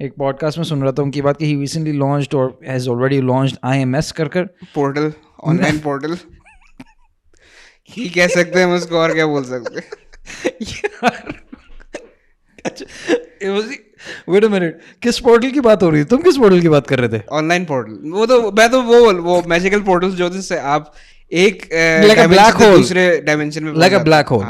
ایک pod cost میں سن رہا تھا ان کی بات کہ ہی ریسنٹلی لانچڈ اور ہیز آلریڈی لانچڈ IMS کر پورٹل, آن لائن پورٹل ہی کہہ سکتے ہیں ہم اس کو, اور کیا بول سکتے ہیں. ویٹ اے منٹ, کس پورٹل کی بات ہو رہی ہے؟ تم کس پورٹل کی بات کر رہے تھے؟ On line portal. وہ تو میں تو وہ میجیکل پورٹل جو جس سے آپ ایک دوسرے ڈائمینشن میں like a black hole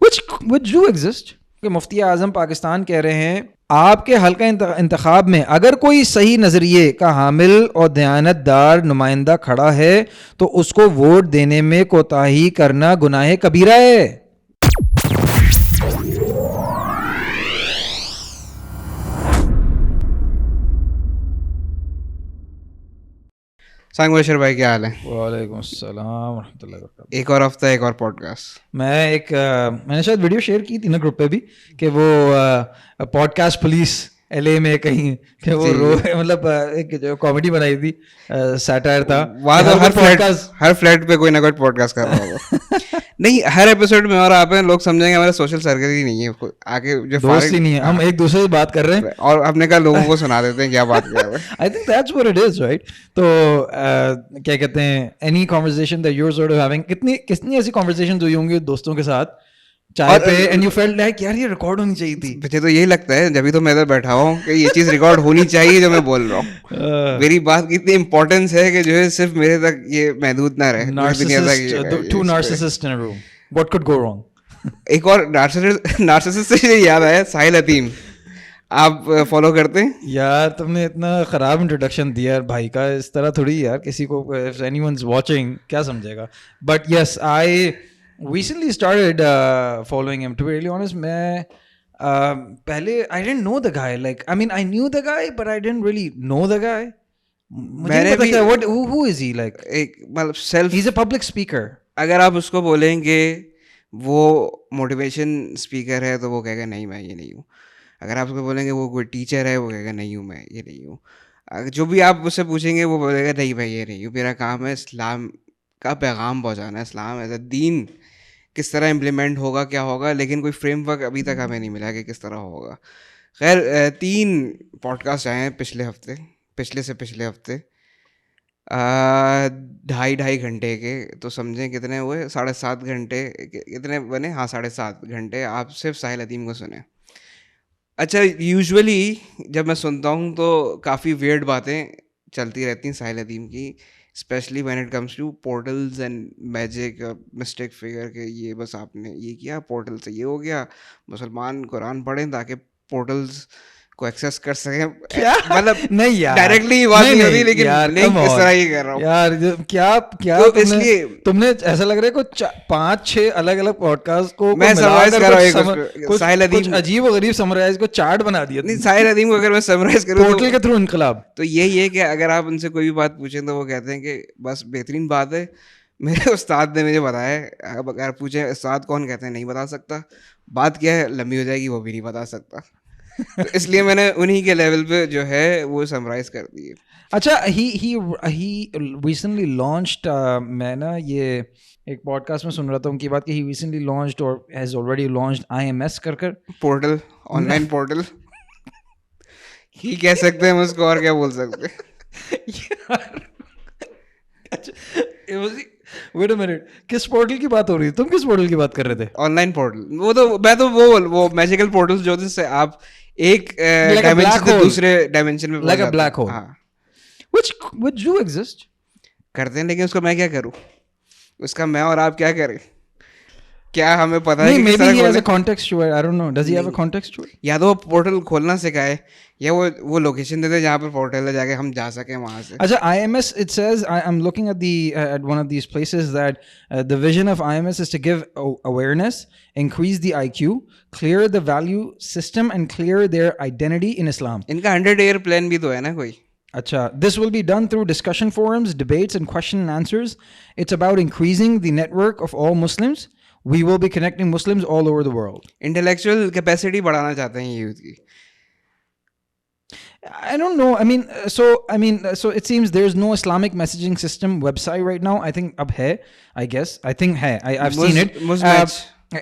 which do exist. کہ مفتی اعظم پاکستان کہہ رہے ہیں آپ کے حلقہ انتخاب میں اگر کوئی صحیح نظریے کا حامل اور دیانت دار نمائندہ کھڑا ہے تو اس کو ووٹ دینے میں کوتاہی کرنا گناہ کبیرہ ہے. سانگ بشیر بھائی کیا حال ہے؟ وعلیکم السلام ورحمۃ اللہ وبرکاتہ. ایک اور ہفتہ ایک اور پوڈ کاسٹ. میں نے شاید ویڈیو شیئر کی تھی نا گروپ پہ بھی کہ وہ پوڈ کاسٹ پولیس LA میں کہیں کہ وہ مطلب ایک جو کامیڈی بنائی تھی, سیٹائر تھا. ہر فلیٹ پہ کوئی نہ کوئی پوڈ کاسٹ کر رہا ہوگا. نہیں, ہر ایپیسوڈ میں اور آپ ہیں لوگ سمجھیں گے ہمارا سوشل سرکل ہی نہیں ہے, آگے جو دوست ہی نہیں ہے, ہم ایک دوسرے سے بات کر رہے ہیں اور اپنے کا لوگوں کو سنا دیتے ہیں کیا بات کر رہے ہیں. I think that's what it is, right? تو کیا کہتے ہیں, any conversation that you're sort of having, کتنی ایسی conversations ہوئی ہوں گی دوستوں کے ساتھ چائے پہ and you felt like یار یہ ریکارڈ ہونی چاہیے تھی. مجھے تو یہی لگتا ہے جبھی تو میں ادھر بیٹھا ہوں کہ یہ چیز ریکارڈ ہونی چاہیے جو میں بول رہا ہوں. میری بات کی اتنی امپورٹینس ہے کہ جو ہے صرف میرے تک یہ محدود نہ رہے. Two narcissists in a room. What could go wrong? ایک اور نارسسسٹ سے یاد آیا, ساحل حتیم آپ فالو کرتے ہیں؟ یار تم نے اتنا خراب انٹروڈکشن دیا بھائی کا, اس طرح تھوڑی یار کسی کو if anyone's watching کیا سمجھے گا. But yes, I recently started following him. To be really honest, میں پہلے I didn't know the guy. Like I mean I knew the guy but I didn't really know the guy. مجھے نہیں پتا what who is he like. ایک مطلب self, he's a public speaker. اگر آپ اس کو بولیں گے وہ موٹیویشن اسپیکر ہے تو وہ کہے گا نہیں میں یہ نہیں ہوں. اگر آپ اس کو بولیں گے وہ کوئی ٹیچر ہے وہ کہے گا نہیں ہوں میں یہ نہیں ہوں. جو بھی آپ اس سے پوچھیں گے وہ بولے گا نہیں میں یہ نہیں ہوں, میرا کام ہے اسلام کا پیغام پہنچانا. اسلام ایز اے دین کس طرح امپلیمنٹ ہوگا کیا ہوگا, لیکن کوئی فریم ورک ابھی تک ہمیں نہیں ملا کہ کس طرح ہوگا. خیر 3 پوڈ کاسٹ آئے ہیں پچھلے سے پچھلے ہفتے, 2.5 گھنٹے کے, تو سمجھیں کتنے ہوئے, 7.5 گھنٹے کتنے بنے, ہاں 7.5 گھنٹے آپ صرف ساحل حتیم کو سنیں. اچھا, یوزولی جب میں سنتا ہوں تو کافی ویئرڈ باتیں چلتی رہتی ہیں ساحل حتیم کی, especially when it comes to portals and magic, mystic figure کہ یہ بس آپ نے یہ کیا پورٹل سے یہ ہو گیا, مسلمان قرآن پڑھیں تاکہ پورٹلز کو ایکسیس کر سکیں. مطلب نہیں یار ڈائریکٹلی بات نہیں ہوتی, لیکن نہیں کس طرح ہی کر رہا ہوں یار. کیا اس لیے تم نے ایسا لگ رہا ہے کوئی 5-6 الگ الگ پوڈ کاسٹ کو میں سمرائز کر رہا ہوں. ساحل حتیم عجیب و غریب سمرائز کو چارٹ بنا دیا. نہیں, ساحل حتیم کو اگر میں سمرائز کروں پورٹل کے تھرو انقلاب, تو یہی ہے کہ اگر آپ ان سے کوئی بھی بات پوچھیں تو وہ کہتے ہیں کہ بس بہترین بات ہے, میرے استاد نے مجھے بتایا. اب اگر پوچھیں استاد کون, کہتے ہیں نہیں بتا سکتا. بات کیا ہے لمبی ہو جائے گی, وہ بھی نہیں بتا سکتا. تو اس لیے میں نے انہی کے لیول پہ جو ہے وہ سمرائز کر دی ہے. اچھا, he recently launched, میں نا یہ ایک پوڈ کاسٹ میں سن رہا تھا ان کی بات کہ he recently launched or has already launched IMS کر پورٹل, آن لائن پورٹل ہی کہہ سکتے ہیں ہم اس کو, اور کیا بول سکتے ہیں. ویٹ اے منٹ, کس پورٹل کی بات ہو رہی ہے؟ تم کس پورٹل کی بات کر رہے تھے؟ On line portal. وہ تو میں تو وہ میجیکل پورٹل جو جس سے آپ ایک ڈائمینشن سے دوسرے ڈائمینشن میں like a black hole, which do exist. کرتے ہیں, لیکن اس کو میں کیا کروں, اس کا میں اور آپ کیا کریں, کیا ہمیں پتا ہے کہ maybe he has a context to it, I don't know, does he have a context to it? یا تو وہ پورٹل کھولنا سکھائے یا وہ لوکیشن دے دے جہاں پر پورٹل ہے, جا کے ہم جا سکیں وہاں سے. اچھا, IMS, it says, I'm looking at one of these places that the vision of IMS is to give awareness, increase the IQ, clear the value system and clear their identity in Islam. ان کا 100 year plan بھی تو ہے نا کوئی. Acha, this will be done through discussion forums, debates and question and answers. It's about increasing the network of all Muslims. We will be connecting Muslims all over the world. Intellectual capacity بڑھانا چاہتے ہیں youth کی. I don't know. I mean, so it seems there's no Islamic messaging system website right now. I think ab hai, I guess. I think hai. I've seen it.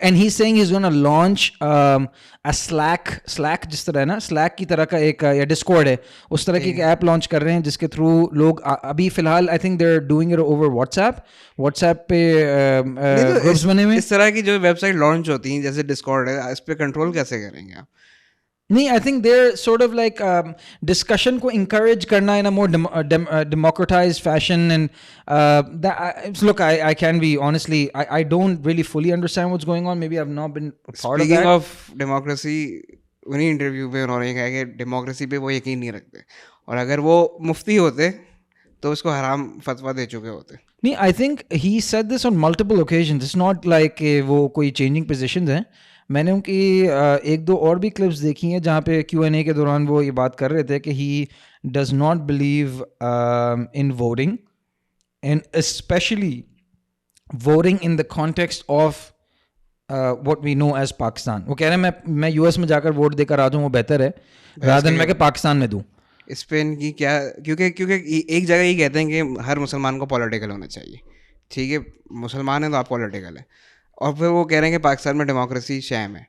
And he's saying he's going to launch a Slack جس طرح ہے نا, Slack کی طرح کا ایک, یا Discord ہے, اس طرح کی ایک ایپ لانچ کر رہے ہیں جس کے تھرو لوگ ابھی فی الحال I think they're doing it over WhatsApp پہ گروپس بنے ہوئے. اس طرح کی جو ویب سائٹ لانچ ہوتی ہیں جیسے ڈسکارڈ ہے, اس پہ کنٹرول کیسے کریں گے آپ؟ نہیں, I think they're sort of like discussion کو encourage کرنا in a more democratized fashion, and look, I can be honestly, I don't really fully understand what's going on. Maybe I've not been a part of that. Speaking of democracy, انہیں interview پہ انہوں نے کہا کہ democracy پہ وہ یقین نہیں رکھتے, اور اگر وہ مفتی ہوتے تو اس کو حرام فتویٰ دے چکے ہوتے. نہیں, I think he said this on multiple occasions. It's not like وہ کوئی changing positions ہیں. میں نے ان کی ایک دو اور بھی کلپس دیکھی ہیں جہاں پہ Q&A کے دوران وہ یہ بات کر رہے تھے کہ he does not believe in voting, and especially voting in the context of what we know as Pakistan. وہ کہہ رہے ہیں میں US میں جا کر ووٹ دے کر آ جاؤں وہ بہتر ہے رادر دین میں کہ پاکستان میں دوں. اس پہ ان کی کیا, کیونکہ ایک جگہ یہ کہتے ہیں کہ ہر مسلمان کو پولیٹیکل ہونا چاہیے, ٹھیک ہے مسلمان ہیں تو آپ پولیٹیکل ہیں, اور پھر وہ کہہ رہے ہیں کہ پاکستان میں ڈیموکریسی شام ہے,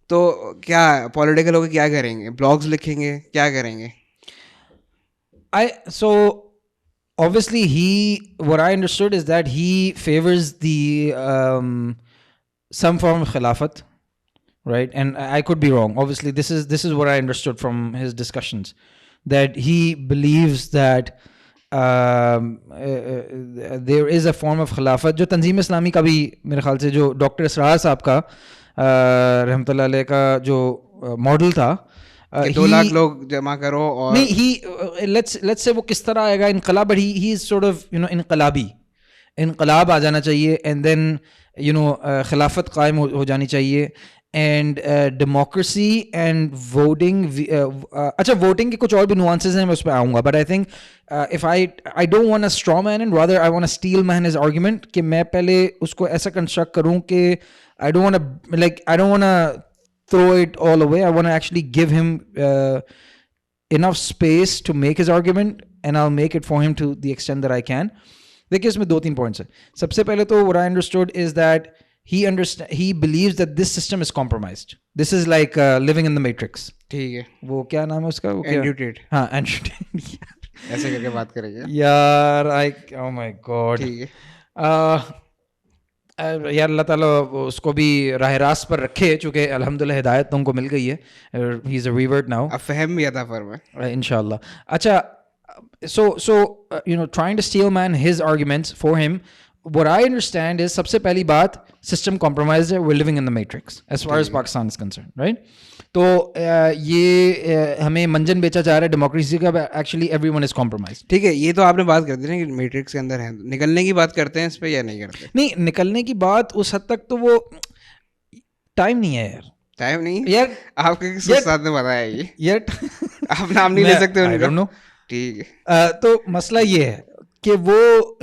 تو کیا پولیٹیکل ہو کے کیا کریں گے, بلاگز لکھیں گے, کیا کریں گے؟ So obviously what I understood is that he favors the some form of khilafat, right? And I could be wrong. Obviously this is what I understood from his discussions, that he believes that there is a form of خلافت جو تنظیم اسلامی کا بھی میرے خیال سے جو ڈاکٹر اسرار صاحب کا رحمۃ اللہ علیہ کا جو ماڈل تھا, 2 لاکھ لوگ جمع کرو, اور نہیں let's say وہ کس طرح آئے گا انقلاب, but he is sort of انقلابی, انقلاب آ جانا چاہیے, and then خلافت قائم ہو جانی چاہیے, اینڈ ڈیموکریسی اینڈ ووٹنگ. اچھا ووٹنگ کے کچھ اور بھی نوانسز ہیں, میں اس پہ آؤں گا, but I think if I don't want a straw man and rather I want to steel man his argument, کہ میں پہلے اس کو ایسا کنسٹرکٹ کروں کہ I don't want to throw it all away. I want to actually give him enough space to make his argument, and I'll make it for him to the extent that I can. دیکھیے اس میں 2-3 points ہیں. سب سے پہلے تو what I understood is that he believes that this system is compromised. This is like living in the matrix. ٹھیک ہے, وہ کیا نام ہے اس کا, Annotated. ہاں Annotated. ایسے کر کے بات کریں گے یار, oh my god. ٹھیک ہے یار اللہ تعالیٰ اس کو بھی راہ راست پر رکھے, چونکہ الحمدللہ ہدایت تو ان کو مل گئی ہے. ہی از اے ریورٹ ناؤ, اب فہم بھی عطا فرمائے انشاءاللہ. اچھا so trying to steel man his arguments for him, what I understand is سب سے پہلی بات system compromised ہے, we're living in the matrix as far as Pakistan is concerned, right? تو یہ ہمیں منجن بیچا جا رہا ہے ڈیموکریسی کا, actually every one is compromised. ٹھیک ہے, یہ تو آپ نے بات کر دی نا کہ میٹرکس کے اندر ہے, نکلنے کی بات کرتے ہیں اس پہ یا نہیں کرتے؟ نہیں, نکلنے کی بات اس حد تک تو وہ ٹائم نہیں ہے یار, ٹائم نہیں یار. آپ کے کس استاد نے بتایا یہ یار آپ نام نہیں لے سکتے ان کا, ٹھیک ہے. تو مسئلہ یہ ہے کہ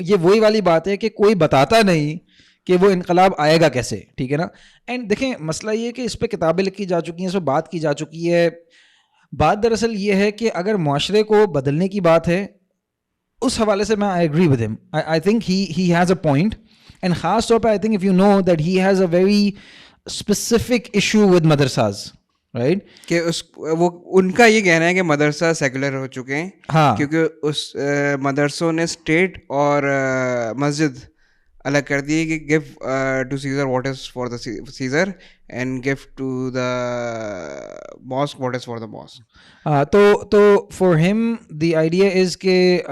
یہ وہی والی بات ہے کہ کوئی بتاتا نہیں کہ وہ انقلاب آئے گا کیسے, ٹھیک ہے نا. اینڈ دیکھیں مسئلہ یہ کہ اس پہ کتابیں لکھی جا چکی ہیں, اس پہ بات کی جا چکی ہے. بات دراصل یہ ہے کہ اگر معاشرے کو بدلنے کی بات ہے, اس حوالے سے میں آئی agree with him. I think he has a point, and خاص طور پہ I think if you know that he has a very specific issue with madrasas, right, کہ وہ ان کا یہ کہنا ہے کہ مدرسہ سیکولر ہو چکے ہیں. ہاں, کیونکہ اس مدرسوں نے اسٹیٹ اور مسجد الگ کر دی کہ give to Caesar what is for the Caesar and give to the mosque what is for the mosque. تو for him the idea is کہ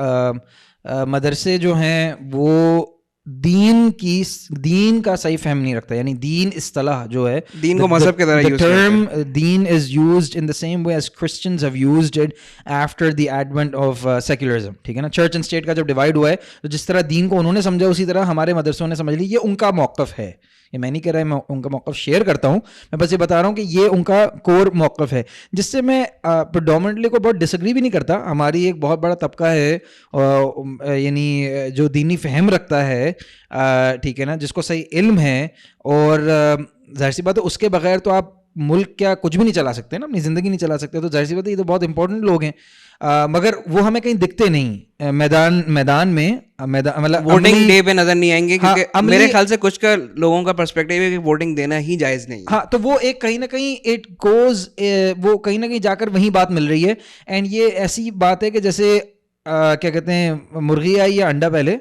مدرسے جو ہیں وہ دین کا صحیح فہم نہیں رکھتا, یعنی دین اصطلاح جو ہے, دین کو مذہب کی طرح یوز term دین is used in the same way as Christians have used it after the advent of secularism, ٹھیک ہے نا. چرچ اینڈ اسٹیٹ کا جب ڈیوائڈ ہوا ہے تو جس طرح دین کو انہوں نے سمجھا اسی طرح ہمارے مدرسوں نے سمجھ لی. یہ ان کا موقف ہے, یہ میں نہیں کہہ رہا, میں ان کا موقف شیئر کرتا ہوں, میں بس یہ بتا رہا ہوں کہ یہ ان کا کور موقف ہے, جس سے میں پریڈومنٹلی کو بہت ڈس ایگری بھی نہیں کرتا. ہماری ایک بہت بڑا طبقہ ہے یعنی جو دینی فہم رکھتا ہے, ٹھیک ہے نا, جس کو صحیح علم ہے, اور ظاہر سی بات ہے اس کے بغیر تو آپ ملک کیا کچھ بھی نہیں چلا سکتے نا, اپنی زندگی نہیں چلا سکتے, تو ظاہر سی بات ہے یہ تو بہت امپورٹنٹ لوگ ہیں, مگر وہ ہمیں کہیں دکھتے نہیں میدان میں, مطلب ووٹنگ ڈے پہ نظر نہیں آئیں گے, کیونکہ میرے خیال سے کچھ کا لوگوں کا پرسپیکٹیو ہے کہ ووٹنگ دینا ہی جائز نہیں ہے. ہاں, تو وہ ایک کہیں نہ کہیں اٹ گوز, وہ کہیں نہ کہیں جا کر وہیں بات مل رہی ہے. اینڈ یہ ایسی بات ہے کہ جیسے کیا کہتے ہیں, مرغی آئی یا انڈا پہلے,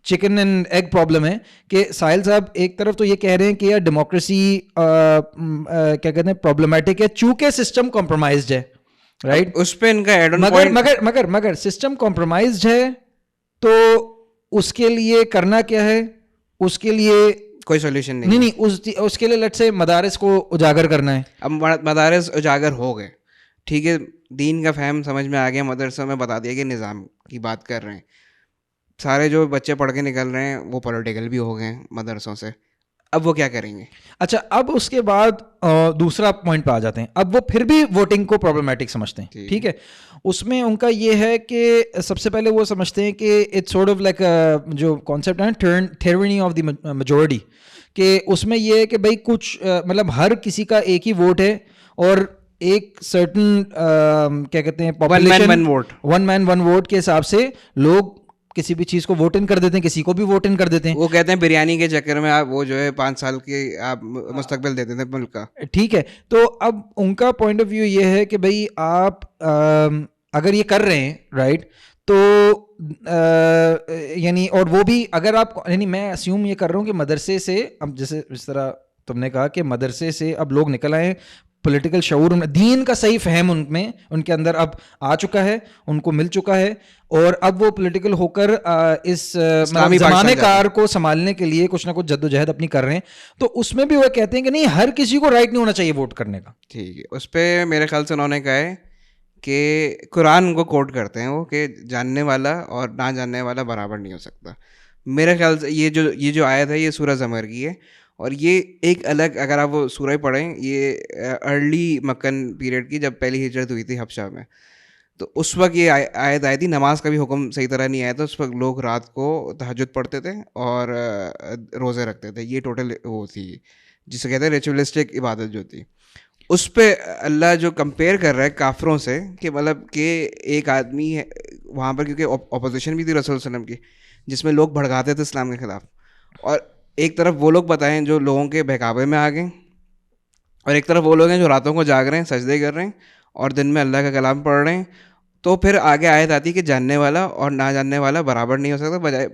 چکن اینڈ ایگ پرابلم ہے کہ ساحل صاحب ایک طرف تو یہ کہہ رہے ہیں کہ یار ڈیموکریسی کیا کہتے ہیں پرابلمٹک ہے چونکہ سسٹم کمپرومائزڈ ہے, رائٹ, اس پہ ان کا ایڈ آن پوائنٹ, مگر سسٹم کمپرومائزڈ ہے تو اس کے لیے کرنا کیا ہے, اس کے لیے کوئی سولوشن نہیں. نہیں, اس کے لیے لیٹ سے مدارس کو اجاگر کرنا ہے. اب مدارس اجاگر ہو گئے, ٹھیک ہے, دین کا فہم سمجھ میں آ گیا, مدرسوں میں بتا دیا کہ نظام کی بات کر رہے ہیں, سارے جو بچے پڑھ کے نکل رہے ہیں وہ پولیٹیکل بھی ہو گئے ہیں مدرسوں سے, اب وہ کیا کریں گے؟ اچھا, اب اس کے بعد دوسرا پوائنٹ پہ آ جاتے ہیں. اب وہ پھر بھی ووٹنگ کو پرابلمٹک سمجھتے ہیں, ٹھیک ہے. اس میں ان کا یہ ہے کہ سب سے پہلے وہ سمجھتے ہیں کہ اٹس سورٹ آف لائک جو کانسیپٹ ہے تھیورنی آف دی میجورٹی, کہ اس میں یہ ہے کہ بھائی کچھ مطلب ہر کسی کا ایک ہی ووٹ ہے, اور ایک سرٹن کیا کہتے ہیں پاپولیشن, ون مین ون ووٹ کے حساب سے لوگ کسی بھی چیز کو ووٹ ان کر دیتے ہیں, کسی کو بھی ووٹ ان کر دیتے ہیں. وہ کہتے ہیں بریانی کے چکر میں آپ وہ جو ہے 5 سال کے آپ مستقبل دیتے تھے ملک کا, ٹھیک ہے. تو اب ان کا پوائنٹ آف ویو یہ ہے کہ بھائی آپ اگر یہ کر رہے ہیں رائٹ, تو یعنی اور وہ بھی اگر آپ, یعنی میں اسیوم یہ کر رہا ہوں کہ مدرسے سے, اب جیسے جس طرح تم نے کہا کہ مدرسے سے اب لوگ نکل آئے, پولیٹیکل شعور, دین کا صحیح فہم ان کے اندر اب آ چکا ہے, ان کو مل چکا ہے, اور اب وہ پولیٹیکل ہو کر اس زمانے کار کو سنبھالنے کے لیے کچھ نہ کچھ جد و جہد اپنی کر رہے ہیں. تو اس میں بھی وہ کہتے ہیں کہ نہیں, ہر کسی کو رائٹ نہیں ہونا چاہیے ووٹ کرنے کا. ٹھیک ہے, اس پہ میرے خیال سے انہوں نے کہا ہے کہ قرآن کو کوٹ کرتے ہیں وہ, کہ جاننے والا اور نہ جاننے والا برابر نہیں ہو سکتا. میرے خیال سے یہ جو آیت ہے یہ سورہ زمر کی ہے, اور یہ ایک الگ, اگر آپ وہ سورہ پڑھیں, یہ ارلی مکن پیریڈ کی, جب پہلی ہجرت ہوئی تھی حبشہ میں, تو اس وقت یہ آیت آئی تھی. نماز کا بھی حکم صحیح طرح نہیں آیا تھا اس وقت, لوگ رات کو تہجد پڑھتے تھے اور روزے رکھتے تھے. یہ ٹوٹل وہ تھی جسے کہتے ہیں ریچولسٹک عبادت جو تھی. اس پہ اللہ جو کمپیئر کر رہا ہے کافروں سے, کہ مطلب کہ ایک آدمی ہے وہاں پر, کیونکہ اپوزیشن بھی تھی رسول اللہ علیہ وسلم کی, جس میں لوگ بھڑکاتے تھے اسلام کے خلاف, اور ایک طرف وہ لوگ بتائیں جو لوگوں کے بہکاوے میں آ گئے, اور ایک طرف وہ لوگ ہیں جو راتوں کو جاگ رہے ہیں, سجدے کر رہے ہیں, اور دن میں اللہ کا کلام پڑھ رہے ہیں. تو پھر آگے آیت آتی کہ جاننے والا اور نہ جاننے والا برابر نہیں ہو سکتا, بجائے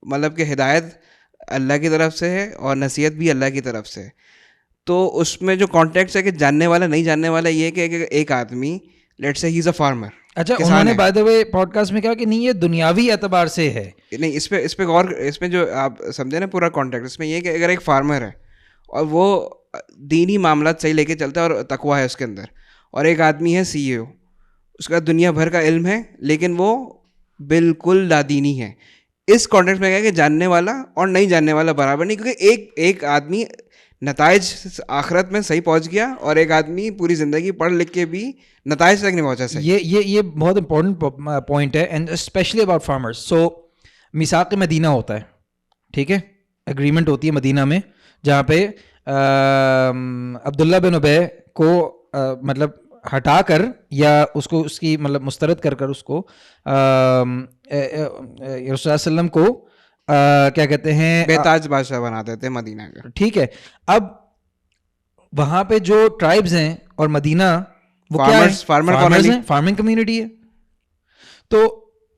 مطلب کہ ہدایت اللہ کی طرف سے ہے اور نصیحت بھی اللہ کی طرف سے. تو اس میں جو کانٹیکٹ ہے کہ جاننے والا نہیں جاننے والا, یہ کہ ایک آدمی let's say he is a farmer. اچھا, انہوں نے by the way podcast میں کہا کہ نہیں یہ دنیاوی اعتبار سے ہے. نہیں, اس پہ غور, اس میں جو آپ سمجھے نا پورا کانٹیکٹ, اس میں یہ کہ اگر ایک فارمر ہے اور وہ دینی معاملات صحیح لے کے چلتا ہے اور تقویٰ ہے اس کے اندر, اور ایک آدمی ہے سی اے او, اس کا دنیا بھر کا علم ہے لیکن وہ بالکل لادینی ہے, اس کانٹیکٹ میں کہا کہ جاننے والا اور نہیں جاننے والا برابر نہیں, کیونکہ ایک آدمی نتائج آخرت میں صحیح پہنچ گیا, اور ایک آدمی پوری زندگی پڑھ لکھ کے بھی نتائج تک نہیں پہنچا صحیح. یہ بہت امپورٹنٹ پوائنٹ ہے, اینڈ اسپیشلی اباؤٹ فارمرز. سو میثاق مدینہ ہوتا ہے, ٹھیک ہے, اگریمنٹ ہوتی ہے مدینہ میں, جہاں پہ عبداللہ بن ابی کو مطلب ہٹا کر یا اس کو اس کی مطلب مسترد کر اس کو رسول اللہ صلی اللہ علیہ وسلم کو کیا کہتے ہیں بے تاج بادشاہ بنا دیتے مدینہ کا, ٹھیک ہے. اب وہاں پہ جو ٹرائبز ہیں اور مدینہ وہ کیا ہے, فارمرز ہیں, فارمنگ کمیونٹی ہے. تو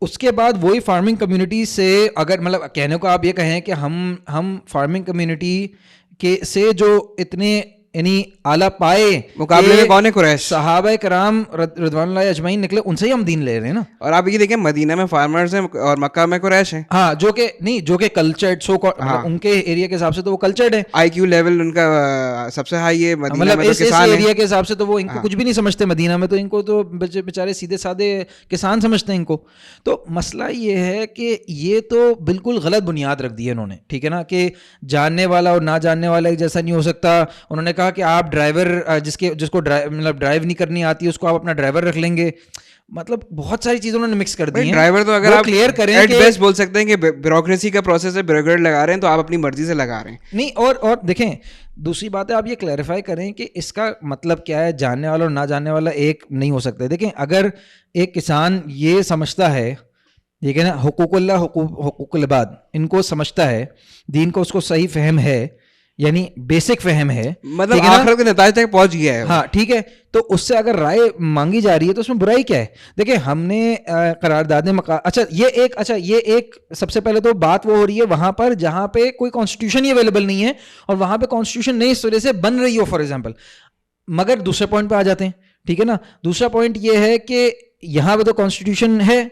اس کے بعد وہی فارمنگ کمیونٹی سے اگر مطلب کہنے کو آپ یہ کہیں کہ ہم فارمنگ کمیونٹی کے سے جو اتنے یعنی اعلیٰ پائے مقابلے میں کون ہے, قریش, صحابہ کرام رضوان اللہ اجمعین نکلے, ان سے ہی ہم دین لے رہے ہیں نا. اور آپ یہ دیکھیں مدینہ میں فارمرز ہیں اور مکہ میں قریش ہیں. ہاں, جو کہ نہیں, جو کہ کلچرڈ سو ان کے ایریا کے حساب سے تو وہ کلچرڈ ہے, آئی کیو لیول ان کا سب سے ہائی ہے مدینہ مطلب میں, اس ایریا کے حساب سے تو وہ ان کو کچھ بھی نہیں سمجھتے مدینہ میں, تو ان کو تو بیچارے سیدھے سادے کسان سمجھتے ہیں ان کو. تو مسئلہ یہ ہے کہ یہ تو بالکل غلط بنیاد رکھ دی ہے انہوں نے, ٹھیک ہے نا, کہ جاننے والا اور نہ جاننے والا ایک جیسا نہیں ہو سکتا. انہوں نے کہا کہ آپ ڈرائیور جس کو مطلب ڈرائیو نہیں کرنی آتی اس کو آپ اپنا ڈرائیور رکھ لیں گے. مطلب بہت ساری چیزیں انہوں نے مکس کر دی ہیں. ڈرائیور تو اگر آپ کلیئر کریں ایٹ کہ بیسٹ بول سکتے ہیں کہ بیوروکریسی کا پروسیس ہے, بیوروکریٹ لگا رہے ہیں تو آپ اپنی مرضی سے لگا رہے ہیں. نہیں, اور دیکھیں دوسری بات ہے آپ یہ کلیریفائی کریں کہ اس کا مطلب کیا ہے, جاننے والا اور نہ جاننے والا ایک نہیں ہو سکتا. دیکھیں اگر ایک کسان یہ سمجھتا ہے, ٹھیک ہے نا, حقوق اللہ حقوق العباد ان کو سمجھتا ہے, دین کو اس کو صحیح فہم ہے, یعنی بیسک فہم ہے, مطلب آخرت کے نتائج تک پہنچ گیا ہے. ہاں ٹھیک ہے, تو اس سے اگر رائے مانگی جا رہی ہے تو اس میں برائی کیا ہے؟ دیکھیں ہم نے قراردادیں اچھا یہ ایک سب سے پہلے تو بات وہ ہو رہی ہے وہاں پر جہاں پہ کوئی کانسٹیٹیوشن ہی اویلیبل نہیں ہے اور وہاں پہ کانسٹیٹیوشن نئی اس وجہ سے بن رہی ہو فار ایگزامپل. مگر دوسرے پوائنٹ پہ آ جاتے ہیں, ٹھیک ہے نا. دوسرا پوائنٹ یہ ہے کہ یہاں پہ تو کانسٹیٹیوشن ہے,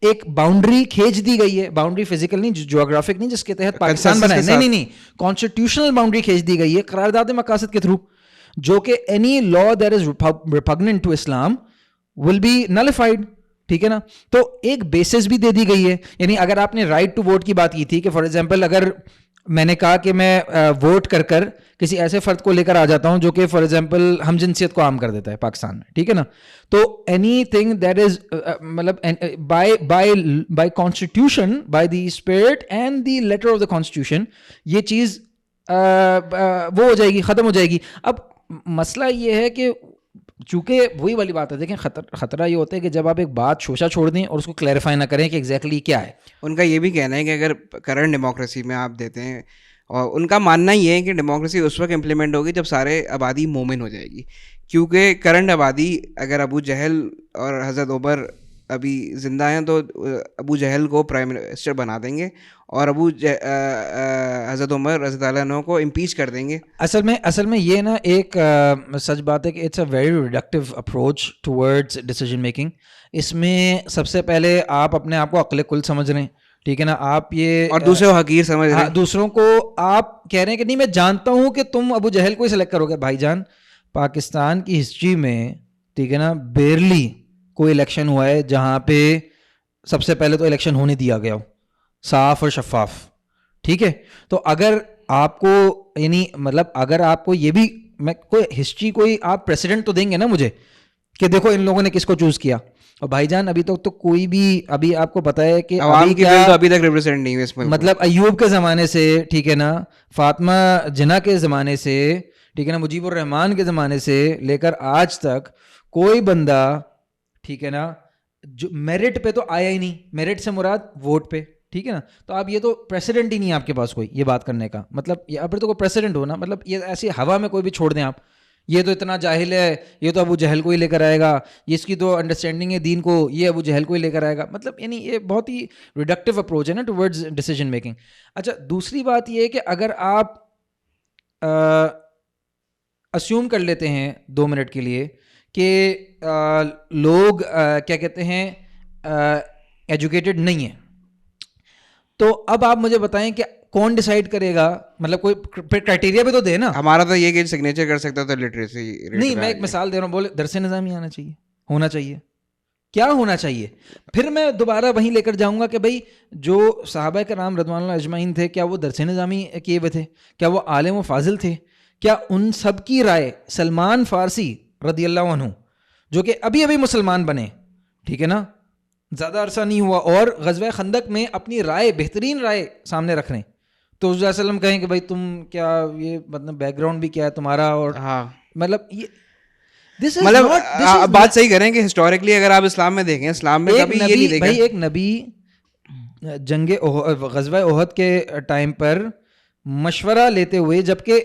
ایک باؤنڈری کھینچ دی گئی ہے, باؤنڈری فزیکل نہیں, جیوگرافک نہیں, جس کے تحت پاکستان بنا ہے, نہیں, کانسٹیٹیوشنل باؤنڈری کھینچ دی گئی ہے قرارداد مقاصد کے تھرو, جو کہ any law that is repugnant to Islam will be nullified, ٹھیک ہے نا. تو ایک بیسس بھی دے دی گئی ہے. یعنی اگر آپ نے رائٹ ٹو ووٹ کی بات کی تھی کہ فار ایگزامپل اگر میں نے کہا کہ میں ووٹ کر کسی ایسے فرد کو لے کر آ جاتا ہوں جو کہ فار ایگزامپل ہم جنسیت کو عام کر دیتا ہے پاکستان میں, ٹھیک ہے نا, تو اینی تھنگ دیٹ از مطلب by constitution, by the spirit and the letter of the constitution, یہ چیز وہ ہو جائے گی, ختم ہو جائے گی. اب مسئلہ یہ ہے کہ چونکہ وہی والی بات ہے, دیکھیں خطرہ یہ ہوتا ہے کہ جب آپ ایک بات شوشہ چھوڑ دیں اور اس کو کلیریفائی نہ کریں کہ ایگزیکٹلی کیا ہے. ان کا یہ بھی کہنا ہے کہ اگر کرنٹ ڈیموکریسی میں آپ دیتے ہیں, اور ان کا ماننا یہ ہے کہ ڈیموکریسی اس وقت امپلیمنٹ ہوگی جب سارے آبادی مومن ہو جائے گی, کیونکہ کرنٹ آبادی اگر ابو جہل اور حضرت عمر ابھی زندہ ہیں تو ابو جہل کو پرائم منسٹر بنا دیں گے اور حضرت عمر رضی اللہ عنہ کو امپیچ کر دیں گے. اصل میں یہ نا ایک سچ بات ہے کہ it's a very reductive approach towards decision making. اس میں سب سے پہلے آپ اپنے آپ کو عقل کل سمجھ رہے ہیں, ٹھیک ہے نا, آپ یہ اور دوسرے کو حقیر سمجھ رہے ہیں, دوسروں کو آپ کہہ رہے ہیں کہ نہیں میں جانتا ہوں کہ تم ابو جہل کو ہی سلیکٹ کرو گے. بھائی جان پاکستان کی ہسٹری میں, ٹھیک ہے نا, بیرلی کوئی الیکشن ہوا ہے جہاں پہ سب سے پہلے تو الیکشن ہونے دیا گیا ہو صاف اور شفاف, ٹھیک ہے. تو اگر آپ کو یعنی مطلب اگر آپ کو یہ بھی میں کوئی ہسٹری کوئی آپ پریسیڈنٹ تو دیں گے نا مجھے کہ دیکھو ان لوگوں نے کس کو چوز کیا. اور بھائی جان ابھی تک تو کوئی بھی, ابھی آپ کو پتا ہے کہ عوام کی ول تو ابھی تک ریپرزینٹ نہیں ہوئی اس میں, مطلب ایوب کے زمانے سے, ٹھیک ہے نا, فاطمہ جناح کے زمانے سے, ٹھیک ہے نا, مجیب الرحمان کے زمانے سے لے کر آج تک کوئی بندہ, ٹھیک ہے نا, جو میرٹ پہ تو آیا ہی نہیں. میرٹ سے مراد ووٹ پہ, ٹھیک ہے نا. تو آپ یہ تو پریسیڈنٹ ہی نہیں ہے آپ کے پاس کوئی یہ بات کرنے کا, مطلب یہاں پر تو کوئی پریسیڈنٹ ہونا, مطلب یہ ایسی ہوا میں کوئی بھی چھوڑ دیں آپ, یہ تو اتنا جاہل ہے, یہ تو ابو جہل کو ہی لے کر آئے گا, یہ اس کی تو انڈرسٹینڈنگ ہے دین کو, یہ ابو جہل کو ہی لے کر آئے گا. مطلب یعنی یہ بہت ہی ریڈکٹیو اپروچ ہے نا ٹورڈز ڈیسیجن میکنگ. اچھا دوسری بات یہ ہے کہ اگر آپ اسیوم کر لیتے ہیں 2 منٹ کے لیے کہ لوگ کیا کہتے ہیں ایجوکیٹڈ نہیں ہیں, تو اب آپ مجھے بتائیں کہ کون ڈیسائیڈ کرے گا, مطلب کوئی کرائٹیریا بھی تو دے نا. ہمارا تو یہ کہ سگنیچر کر سکتا تو لٹریسی نہیں, میں ایک مثال دے رہا ہوں, بولے درس نظامی آنا چاہیے, ہونا چاہیے, کیا ہونا چاہیے. پھر میں دوبارہ وہیں لے کر جاؤں گا کہ بھائی جو صحابہ کرام رضوان اللہ اجمعین تھے, کیا وہ درس نظامی کیے ہوئے تھے, کیا وہ عالم و فاضل تھے, کیا ان سب کی رائے سلمان فارسی رضی اللہ عنہ جو کہ ابھی ابھی مسلمان بنے, ٹھیک ہے نا, زیادہ عرصہ نہیں ہوا, اور غزوہ خندق میں اپنی رائے, بہترین رائے سامنے رکھ رہے ہیں, تو حضور صلی اللہ علیہ وسلم کہیں کہ بھائی تم کیا یہ مطلب بیک گراؤنڈ بھی کیا ہے تمہارا, اور مطلب یہ مطلب بات صحیح کریں کہ ہسٹوریکلی اگر آپ اسلام میں دیکھیں, اسلام میں کبھی یہ نہیں دیکھا بھائی ایک نبی جنگ غزوہ احد کے ٹائم پر مشورہ لیتے ہوئے, جبکہ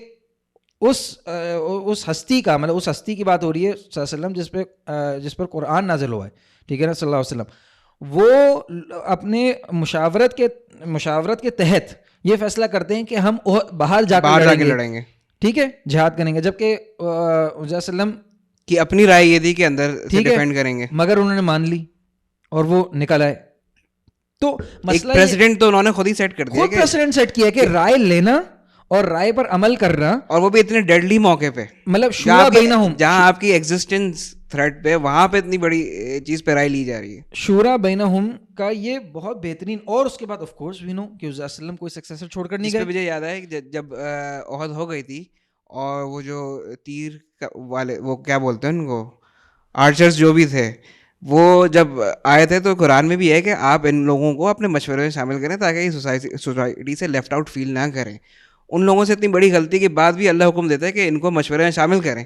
اس ہستی کا مطلب اس ہستی کی بات ہو رہی ہے صلی اللہ علیہ وسلم جس پر قرآن نازل ہوا ہے, ٹھیک ہے نا, صلی اللہ علیہ وسلم, وہ اپنے مشاورت کے تحت یہ فیصلہ کرتے ہیں کہ ہم باہر جا کے لڑیں گے, ٹھیک ہے, جہاد کریں گے, جبکہ وسلم کی اپنی رائے یہ تھی کہ اندر سے ڈیفینڈ کریں گے, مگر انہوں نے مان لی اور وہ نکل آئے. تو مسئلہ پریزیڈنٹ تو انہوں نے خود ہی سیٹ کر دیا, خود پریزیڈنٹ سیٹ کیا کہ رائے لینا اور رائے پر عمل کرنا, اور وہ بھی اتنے ڈیڈلی موقع پہ, مطلب شورا بینہم, جہاں آپ کی ایگزسٹنس تھریٹ پہ, وہاں پہ اتنی بڑی چیز پہ رائے لی جا رہی ہے. شورا بینہم کا یہ بہت بہترین. اور اس کے بعد آف کورس وی نو کہ حضور صلی اللہ علیہ وسلم کوئی سکسیسر چھوڑ کر نہیں گئے. مجھے یاد ہے کہ جب احد ہو گئی تھی اور وہ جو تیر والے, وہ کیا بولتے ہیں ان کو, آرچرز جو بھی تھے, وہ جب آئے تھے تو قرآن میں بھی ہے کہ آپ ان لوگوں کو اپنے مشورے میں شامل کریں تاکہ یہ سوسائٹی سے لیفٹ آؤٹ فیل نہ کریں. ان لوگوں سے اتنی بڑی غلطی کے بعد بھی اللہ حکم دیتا ہے کہ ان کو مشورے میں شامل کریں.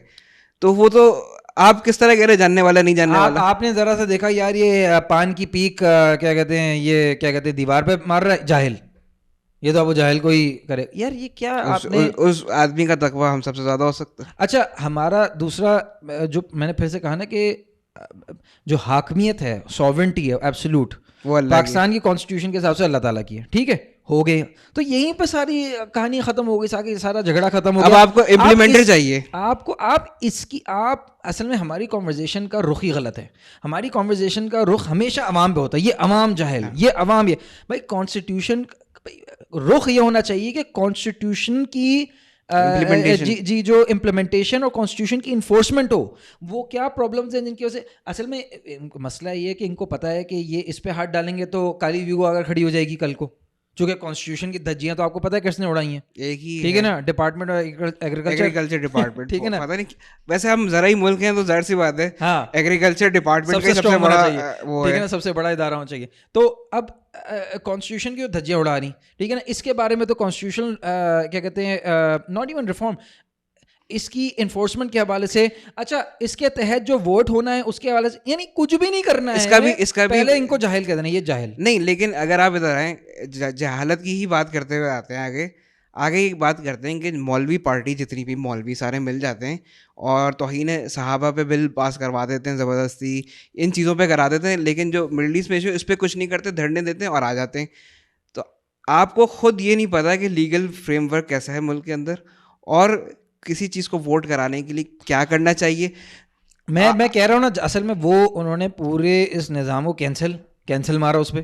تو وہ تو آپ کس طرح کہہ رہے جاننے والا نہیں جاننے والا. آپ نے ذرا سا دیکھا یار یہ پان کی پیک کیا کہتے ہیں, یہ کیا کہتے ہیں دیوار پہ مار رہا ہے جاہل, یہ تو اب وہ جاہل کو ہی کرے یار, یہ کیا آپ نے اس آدمی کا تقویٰ ہم سب سے زیادہ ہو سکتا ہے. اچھا ہمارا دوسرا جو میں نے پھر سے کہا نا کہ جو حاکمیت ہے, سوورنٹی ہے ایبسولوٹ, وہ اللہ پاکستان کی کانسٹیٹیوشن کے حساب سے اللہ تعالیٰ کی ہے, ٹھیک ہے, ہو گئے. تو یہیں پہ ساری کہانی ختم ہو گئی, سارا جھگڑا ختم ہو گیا. اب آپ کو امپلیمنٹر چاہیے. آپ اس کی اصل میں ہماری کانورزیشن کا رخ ہی غلط ہے. ہماری کانورزیشن کا رخ ہمیشہ عوام پہ ہوتا ہے, یہ عوام جاہل, یہ عوام, یہ بھائی کانسٹیٹیوشن رخ یہ ہونا چاہیے کہ کانسٹیٹیوشن کی جی جو امپلیمنٹیشن اور کانسٹیٹیوشن کی انفورسمنٹ ہو. وہ کیا پرابلمز ہیں جن کی وجہ سے اصل میں مسئلہ یہ ہے کہ ان کو پتہ ہے کہ یہ اس پہ ہاتھ ڈالیں گے تو کالی ویگو اگر کھڑی ہو جائے گی کل کو, چونکہ کانسٹیٹیوشن کی دھجیاں تو آپ کو پتہ ہے کس نے اڑائی ہیں, ایک ہی ٹھیک ہے نا, ڈپارٹمنٹ ایگریکلچر ڈپارٹمنٹ, ٹھیک ہے نا. پتہ نہیں ویسے ہم زرعی ملک ہیں تو ظاہر سی بات ہے ہاں ایگریکلچر ڈپارٹمنٹ سب سے بڑا وہ ہے, سب سے بڑا ادارہ ہونا چاہیے. تو اب کانسٹیٹیوشن کی دھجیاں اڑا رہی, ٹھیک ہے نا, اس کے بارے میں تو کانسٹیٹیوشن کیا کہتے ہیں ناٹ ایون ریفارم, اس کی انفورسمنٹ کے حوالے سے, اچھا اس کے تحت جو ووٹ ہونا ہے اس کے حوالے سے, یعنی کچھ بھی نہیں کرنا ہے. اس کا بھی پہلے ان کو جاہل کہہ دینا, یہ جاہل نہیں. لیکن اگر آپ ادھر آئیں جہالت کی ہی بات کرتے ہوئے آتے ہیں آگے ایک بات کرتے ہیں کہ مولوی پارٹی جتنی بھی مولوی سارے مل جاتے ہیں اور توہین صحابہ پہ بل پاس کروا دیتے ہیں, زبردستی ان چیزوں پہ کرا دیتے ہیں, لیکن جو مڈل ایسٹ میں اس پہ کچھ نہیں کرتے, دھرنے دیتے ہیں اور آ جاتے ہیں. تو آپ کو خود یہ نہیں پتا کہ لیگل فریم ورک کیسا ہے ملک کے اندر, اور کسی چیز کو ووٹ کرانے کے لیے کیا کرنا چاہیے. میں کہہ رہا ہوں نا, اصل میں وہ انہوں نے پورے اس نظام کو کینسل مارا اس پہ,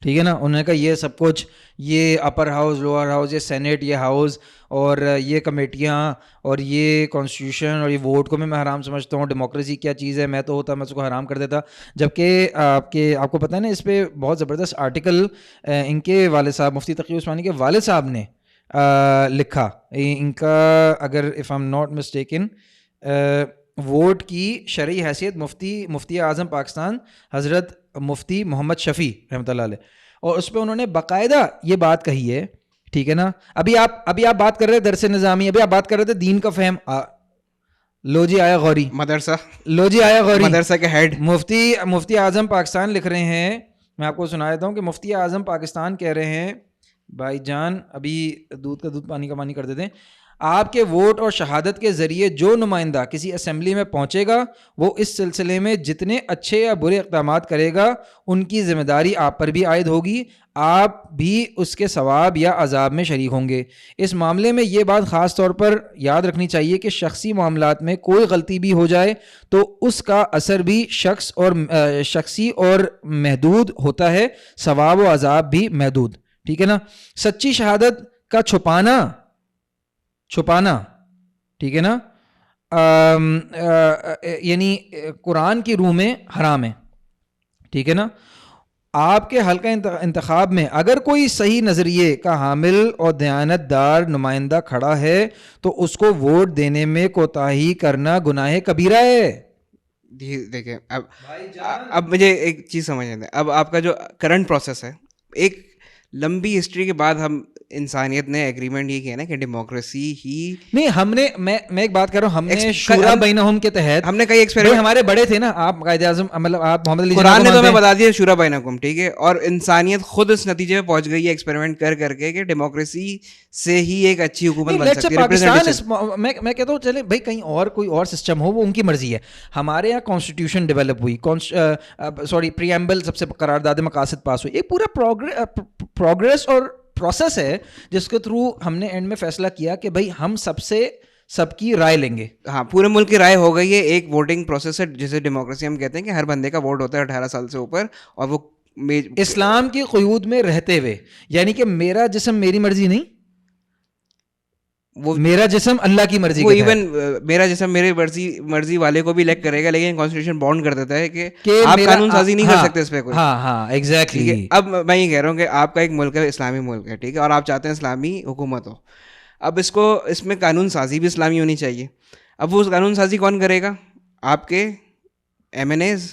ٹھیک ہے نا. انہوں نے کہا یہ سب کچھ, یہ اپر ہاؤس, لوور ہاؤس, یہ سینیٹ, یہ ہاؤس, اور یہ کمیٹیاں, اور یہ کانسٹیٹیوشن, اور یہ ووٹ کو بھی میں حرام سمجھتا ہوں. ڈیموکریسی کیا چیز ہے, میں تو ہوتا میں اس کو حرام کر دیتا. جبکہ آپ کو پتہ ہے نا اس پہ بہت زبردست آرٹیکل ان کے والد صاحب مفتی تقی عثمانی کے والد صاحب نے لکھا. ان کا اگر if I am not mistaken vote کی شرعی حیثیت مفتی اعظم پاکستان حضرت مفتی محمد شفیع رحمۃ اللہ علیہ, اور اس پہ انہوں نے باقاعدہ یہ بات کہی ہے, ٹھیک ہے نا. ابھی آپ بات کر رہے درس نظامی, ابھی آپ بات کر رہے تھے دین کا فہم, لو جی آیا غوری مدرسہ, لو جی آیا غوری, مدرسہ کے ہیڈ مفتی اعظم پاکستان لکھ رہے ہیں. میں آپ کو سنا دیتا ہوں کہ مفتی اعظم پاکستان کہہ رہے ہیں, بھائی جان ابھی دودھ کا دودھ پانی کا پانی کر دیتے ہیں, آپ کے ووٹ اور شہادت کے ذریعے جو نمائندہ کسی اسمبلی میں پہنچے گا وہ اس سلسلے میں جتنے اچھے یا برے اقدامات کرے گا ان کی ذمہ داری آپ پر بھی عائد ہوگی, آپ بھی اس کے ثواب یا عذاب میں شریک ہوں گے. اس معاملے میں یہ بات خاص طور پر یاد رکھنی چاہیے کہ شخصی معاملات میں کوئی غلطی بھی ہو جائے تو اس کا اثر بھی شخصی اور محدود ہوتا ہے, ثواب و عذاب بھی محدود, ٹھیک ہے نا. سچی شہادت کا چھپانا, ٹھیک ہے نا, یعنی قرآن کی روح میں حرام ہے, ٹھیک ہے نا. آپ کے حلقہ انتخاب میں اگر کوئی صحیح نظریے کا حامل اور دیانت دار نمائندہ کھڑا ہے تو اس کو ووٹ دینے میں کوتاہی کرنا گناہ کبیرہ ہے. دیکھیں اب مجھے ایک چیز سمجھ آتے ہیں. اب آپ کا جو کرنٹ پروسیس ہے, ایک لمبی ہسٹری کے بعد ہم انسانیت نے ایگریمنٹ یہ کیا نا کہ ڈیموکریسی ہی نہیں, ہم نے میں ایک بات کر رہا ہوں, ہم نے شورا بینہم کے تحت ہم نے کئی ایکسپیریمنٹ, ہمارے بڑے تھے نا, آپ قائد اعظم مطلب آپ محمد علی قرآن نے تو ہمیں بتا دیا شورا بینکم, ٹھیک ہے, اور انسانیت خود اس نتیجے میں پہنچ گئی ہے ایکسپیریمنٹ کر کے کہ ڈیموکریسی سے ہی ایک اچھی حکومت بن سکتی ہے. میں کہتا ہوں چلے بھائی کہیں اور کوئی اور سسٹم ہو, وہ ان کی مرضی ہے. ہمارے یہاں کانسٹیٹیوشن ڈیولپ ہوئی, پریامبل سب سے قرارداد مقاصد پاس ہوئی, ایک پورا پروگریس اور پروسیس ہے جس کے تھرو ہم نے اینڈ میں فیصلہ کیا کہ بھائی ہم سب کی رائے لیں گے. ہاں, پورے ملک کی رائے ہو گئی ہے. ایک ووٹنگ پروسیس ہے جسے ڈیموکریسی ہم کہتے ہیں کہ ہر بندے کا ووٹ ہوتا ہے 18 سال سے اوپر, اور وہ اسلام کی قیود میں رہتے ہوئے, یعنی کہ میرا جسم میری مرضی نہیں, وہ میرا جسم اللہ کی مرضی, وہ ایون میرا جسم میری مرضی والے کو بھی الیکٹ کرے گا, لیکن کانسٹیٹیوشن بانڈ کر دیتا ہے کہ آپ قانون سازی نہیں کر سکتے اس پہ کوئی. ہاں ایگزیکٹلی. اب میں یہ کہہ رہا ہوں کہ آپ کا ایک ملک ہے, اسلامی ملک ہے, ٹھیک ہے, اور آپ چاہتے ہیں اسلامی حکومت ہو. اب اس میں قانون سازی بھی اسلامی ہونی چاہیے. اب وہ قانون سازی کون کرے گا؟ آپ کے ایم این ایز,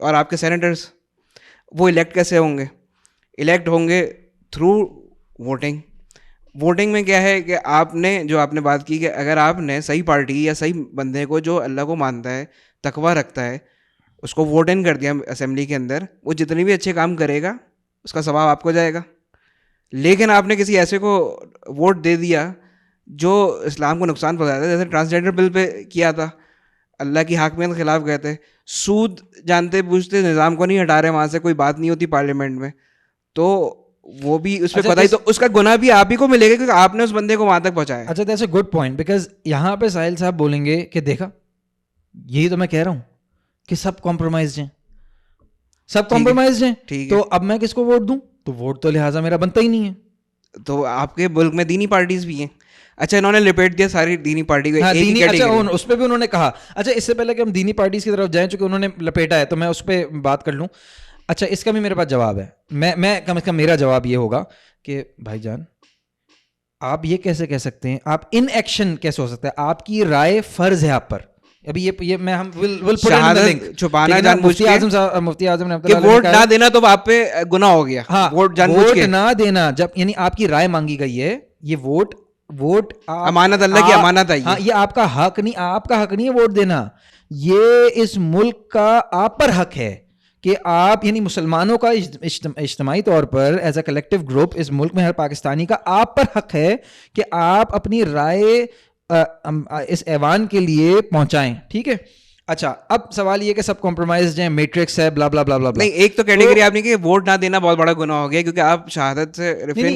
اور آپ کے سینیٹرز وہ الیکٹ کیسے ہوں گے؟ الیکٹ ہوں گے تھرو ووٹنگ. ووٹنگ میں کیا ہے کہ آپ نے جو آپ نے بات کی کہ اگر آپ نے صحیح پارٹی یا صحیح بندے کو جو اللہ کو مانتا ہے, تقویٰ رکھتا ہے, اس کو ووٹ ان کر دیا اسمبلی کے اندر, وہ جتنے بھی اچھے کام کرے گا اس کا ثواب آپ کو جائے گا. لیکن آپ نے کسی ایسے کو ووٹ دے دیا جو اسلام کو نقصان پہنچاتا ہے, جیسے ٹرانسجینڈر بل پہ کیا تھا, اللہ کی حاکمیت کے خلاف گئے تھے, سود جانتے بوجھتے نظام کو نہیں ہٹا رہے وہاں سے, کوئی بات نہیں ہوتی پارلیمنٹ میں, تو وہ بھی اس پہ پتہ ہی, تو اس کا گناہ بھی آپ ہی کو ملے گا کیونکہ آپ نے اس بندے کو وہاں تک پہنچایا. اچھا that's a good point, because یہاں پہ ساحل صاحب بولیں گے کہ دیکھا یہی تو میں کہہ رہا ہوں کہ سب کمپرومائزڈ ہیں, سب کمپرومائزڈ ہیں, تو اب میں کس کو ووٹ دوں؟ تو ووٹ تو لہٰذا میرا بنتا ہی نہیں ہے. تو آپ کے ملک میں دینی پارٹیز بھی ہیں. اچھا انہوں نے لپیٹ دیا ساری دینی پارٹی کو ایک ہی کیٹیگری. اس پہ بھی انہوں نے کہا. اچھا اس سے پہلے کہ ہم دینی پارٹیز کی طرف جائیں, چونکہ انہوں نے لپیٹا ہے تو میں اس پہ بات کر لوں. اچھا اس کا بھی میرے پاس جواب ہے. میں کم از کم میرا جواب یہ ہوگا کہ بھائی جان آپ یہ کیسے کہہ سکتے ہیں, آپ ان ایکشن کیسے ہو سکتا ہے, آپ کی رائے فرض ہے آپ پر. ابھی یہ میں ہم چھپانا جان بوجھ کے, مفتی اعظم نے کہ ووٹ نہ دینا تو آپ پہ گناہ ہو گیا. ہاں ووٹ نہ دینا, جب یعنی آپ کی رائے مانگی گئی ہے, یہ ووٹ امانت, اللہ کی امانت ہے. ہاں یہ آپ کا حق نہیں, آپ کا حق نہیں ہے ووٹ دینا, یہ اس ملک کا آپ پر حق ہے کہ آپ یعنی مسلمانوں کا اجتماعی طور پر ایز اے کلیکٹیو گروپ اس ملک میں ہر پاکستانی کا آپ پر حق ہے کہ آپ اپنی رائے اس ایوان کے لیے پہنچائیں. ٹھیک ہے. اچھا اب سوال یہ کہ سب کمپرومائزڈ ہیں, میٹرکس ہے, بلا بلا بلا بلا. نہیں ایک تو کیٹیگری آپ نے کہ ووٹ نہ دینا بہت بڑا گناہ ہو گیا کیونکہ آپ شہادت سے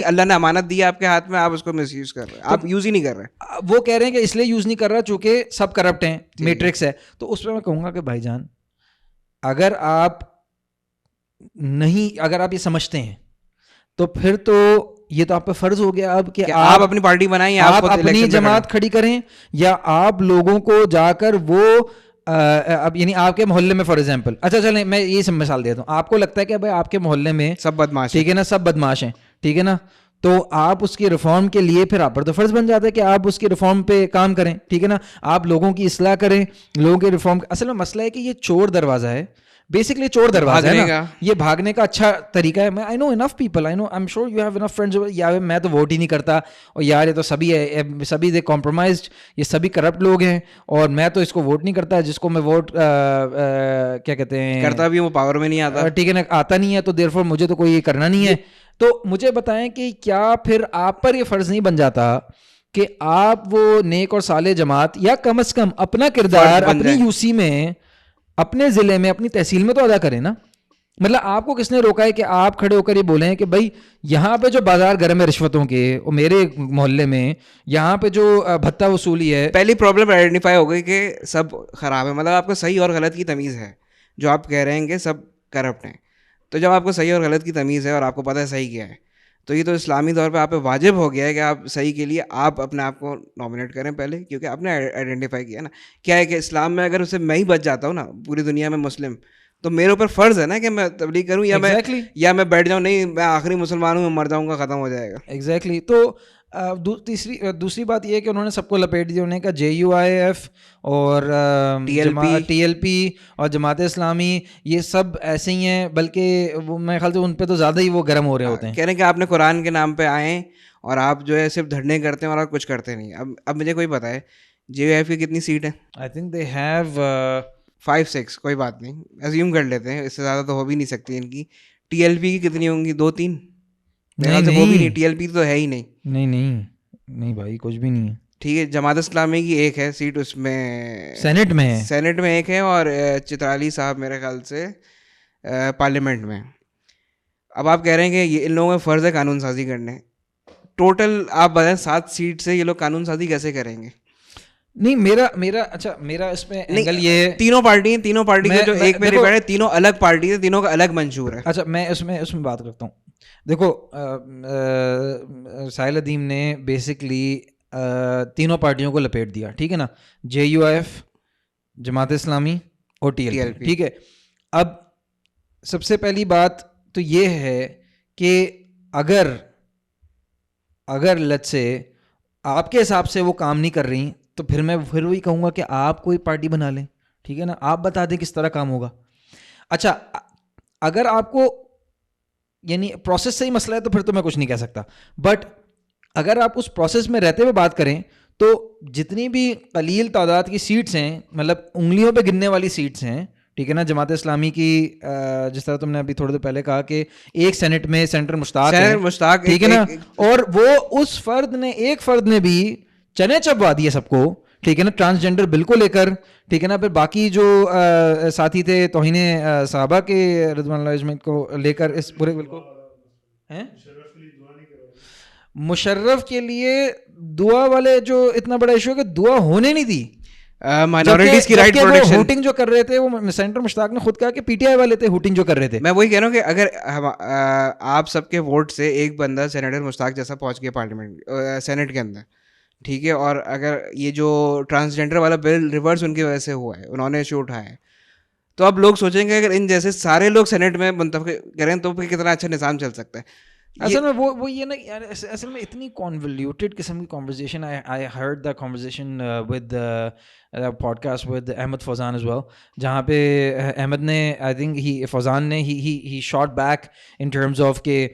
اللہ نے امانت دی آپ کے ہاتھ میں, آپ اس کو مس یوز کر رہے ہیں, آپ یوز ہی نہیں کر رہے. وہ کہہ رہے ہیں کہ اس لیے یوز نہیں کر رہا چونکہ سب کرپٹ ہیں, میٹرکس ہے. تو اس پہ میں کہوں گا کہ بھائی جان اگر آپ یہ سمجھتے ہیں تو پھر تو یہ تو آپ پہ فرض ہو گیا اب کہ آپ اپنی پارٹی بنائیں, آپ اپنی جماعت کھڑی کریں, یا آپ لوگوں کو جا کر وہ اب یعنی آپ کے محلے میں فار ایگزامپل, اچھا چلیں میں یہ سب مثال دیتا ہوں, آپ کو لگتا ہے کہ بھائی آپ کے محلے میں سب بدماش, ٹھیک ہے نا, سب بدماش ہیں, ٹھیک ہے نا, تو آپ اس کی ریفارم کے لیے پھر آپ پر تو فرض بن جاتا ہے کہ آپ اس کی ریفارم پہ کام کریں, ٹھیک ہے نا, آپ لوگوں کی اصلاح کریں, لوگوں کے ریفارم. اصل میں مسئلہ ہے کہ یہ چور دروازہ ہے, بیسکلی چور دروازہ ہے نا, یہ بھاگنے کا اچھا طریقہ ہے. I know enough people, I know I am sure you have enough friends, یا میں تو ووٹ ہی نہیں کرتا, اور یار یہ تو سبھی دے کمپرومائزڈ, یہ سبھی کرپٹ لوگ ہیں, اور میں تو اس کو ووٹ نہیں کرتا, جس کو میں ووٹ کیا کہتے ہیں کرتا بھی وہ پاور میں نہیں آتا, ٹھیک ہے نا, آتا نہیں ہے, تو دیر فور مجھے تو کوئی کرنا نہیں ہے. تو مجھے بتائیں کہ کیا پھر آپ پر یہ فرض نہیں بن جاتا کہ آپ وہ نیک اور صالح جماعت, یا کم از کم اپنا کردار اپنی یو سی میں, اپنے ضلع میں, اپنی تحصیل میں تو ادا کریں نا. مطلب آپ کو کس نے روکا ہے کہ آپ کھڑے ہو کر یہ بولیں کہ بھائی یہاں پہ جو بازار گرم ہے رشوتوں کے, اور میرے محلے میں یہاں پہ جو بھتہ وصولی ہے. پہلی پرابلم آئیڈینٹیفائی ہو گئی کہ سب خراب ہے, مطلب آپ کو صحیح اور غلط کی تمیز ہے. جو آپ کہہ رہے ہیں کہ سب کرپٹ ہیں, تو جب آپ کو صحیح اور غلط کی تمیز ہے اور آپ کو پتہ ہے صحیح کیا ہے, تو یہ تو اسلامی طور پہ آپ پہ واجب ہو گیا ہے کہ آپ صحیح کے لیے آپ اپنے آپ کو نامنیٹ کریں پہلے, کیونکہ آپ نے آئیڈینٹیفائی کیا نا. کیا ہے کہ اسلام میں اگر اسے میں ہی بچ جاتا ہوں نا پوری دنیا میں مسلم, تو میرے اوپر فرض ہے نا کہ میں تبلیغ کروں, یا میں بیٹھ جاؤں, نہیں میں آخری مسلمان ہوں, میں مر جاؤں گا, ختم ہو جائے گا. ایگزیکٹلی. تو دوسری بات یہ ہے کہ انہوں نے سب کو لپیٹ دیا, انہوں نے کہا JUIF اور TLP اور جماعت اسلامی یہ سب ایسے ہی ہیں, بلکہ وہ میرے خیال سے ان پہ تو زیادہ ہی وہ گرم ہو رہے ہوتے ہیں. کہہ رہے ہیں کہ آپ نے قرآن کے نام پہ آئیں اور آپ جو ہے صرف دھرنے کرتے ہیں اور آپ کچھ کرتے نہیں. اب مجھے کوئی بتائے JUIF کی کتنی سیٹ ہے؟ آئی تھنک دے ہیو 5-6, کوئی بات نہیں, ایزیوم کر لیتے ہیں, اس سے زیادہ تو ہو بھی نہیں سکتی ان کی. TLP کی کتنی ہوں گی؟ 2-3. نہیں وہ بھی نہیں, TLP تو ہے ہی نہیں. نہیں بھائی کچھ بھی نہیں ہے. ٹھیک ہے, جماعت اسلامی کی ایک ہے سیٹ, اس میں سینٹ میں ایک ہے, اور چترالی صاحب میرے خیال سے پارلیمنٹ میں. اب آپ کہہ رہے ہیں کہ یہ ان لوگوں میں فرض ہے قانون سازی کرنے. ٹوٹل آپ بتائیں 7 سیٹ سے یہ لوگ قانون سازی کیسے کریں گے؟ نہیں میرا اس میں اینگل یہ ہے, تینوں پارٹی کے جو ایک میں ڈیپینڈ ہے, تینوں الگ پارٹی ہے, تینوں کا الگ منشور ہے. اچھا میں اس میں بات کرتا ہوں. دیکھو ساحل ادیم نے بیسکلی تینوں پارٹیوں کو لپیٹ دیا, ٹھیک ہے نا, JUIF, جماعت اسلامی اور TLP. ٹھیک ہے. اب سب سے پہلی بات تو یہ ہے کہ اگر لیٹس سے آپ کے حساب سے وہ کام نہیں کر رہی, تو پھر میں وہی کہوں گا کہ آپ کوئی پارٹی بنا لیں, ٹھیک ہے نا, آپ بتا دیں کس طرح کام ہوگا. اچھا اگر آپ کو یعنی پروسیس سے ہی مسئلہ ہے تو پھر تو میں کچھ نہیں کہہ سکتا, بٹ اگر آپ اس پروسیس میں رہتے ہوئے بات کریں تو جتنی بھی قلیل تعداد کی سیٹس ہیں, مطلب انگلیوں پہ گننے والی سیٹس ہیں, ٹھیک ہے نا, جماعت اسلامی کی جس طرح تم نے ابھی تھوڑی دیر پہلے کہا کہ ایک سینٹ میں سینٹر مشتاق ہے, ٹھیک ہے نا, اور وہ اس ایک فرد نے بھی چنے چبوا دیے سب کو, ٹھیک ہے نا, ٹرانسجینڈر بل کو لے کر, ٹھیک ہے نا, پھر باقی جو ساتھی تھے توہین صحابہ کے رضوان اللہ اجمعین کو لے کر اس پورے بل کو مشرف کے لیے دعا والے جو اتنا بڑا ایشو ہے کہ دعا ہونے نہیں دی, مائنورٹیز کی رائٹ پروٹیکشن. ہوٹنگ جو کر رہے تھے وہ سینٹر مشتاق نے خود کہا کہ پی ٹی آئی والے تھے ہوٹنگ جو کر رہے تھے. میں وہی کہہ رہا ہوں کہ اگر آپ سب کے ووٹ سے ایک بندہ سینیٹر مشتاق جیسا پہنچ گیا پارلیمنٹ سینٹ کے اندر, ٹھیک ہے, اور اگر یہ جو ٹرانسجینڈر والا بل ریورس ان کی وجہ سے ہوا ہے, انہوں نے ایشو اٹھایا ہے, تو اب لوگ سوچیں گے اگر ان جیسے سارے لوگ سینٹ میں منتخب کریں تو پھر کتنا اچھا نظام چل سکتا ہے. اصل میں وہ یہ نا یار, اصل میں اتنی کانولیوٹیڈ قسم کی conversation, I heard the conversation with podcast with Ahmed Fauzan as well, جہاں پہ احمد نے آئی تھنک فوزان نے ہی shot back in terms of کہ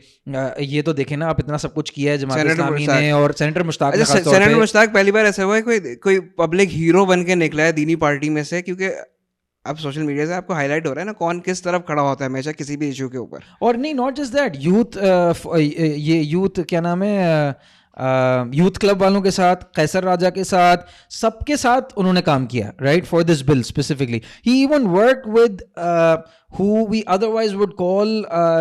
یہ تو دیکھیں نا آپ اتنا سب کچھ کیا ہے جماعت اسلامی نے, اور سینیٹر مشتاق نے خاص طور پہ. سینیٹر مشتاق پہلی بار ایسا ہوا ہے کوئی پبلک ہیرو بن کے نکلا ہے دینی پارٹی میں سے, کیونکہ اب سوشل میڈیا سے آپ کو ہائی لائٹ ہو رہا ہے نا کون کس طرف کھڑا ہوتا ہے ہمیشہ کسی بھی ایشو کے اوپر. اور نہیں, ناٹ جسٹ دیٹ, یہ یوتھ کیا نام ہے, یوتھ کلب والوں کے ساتھ, قیصر راجہ کے ساتھ, سب کے ساتھ انہوں نے کام کیا, right, for this bill specifically. He even work with who we otherwise would call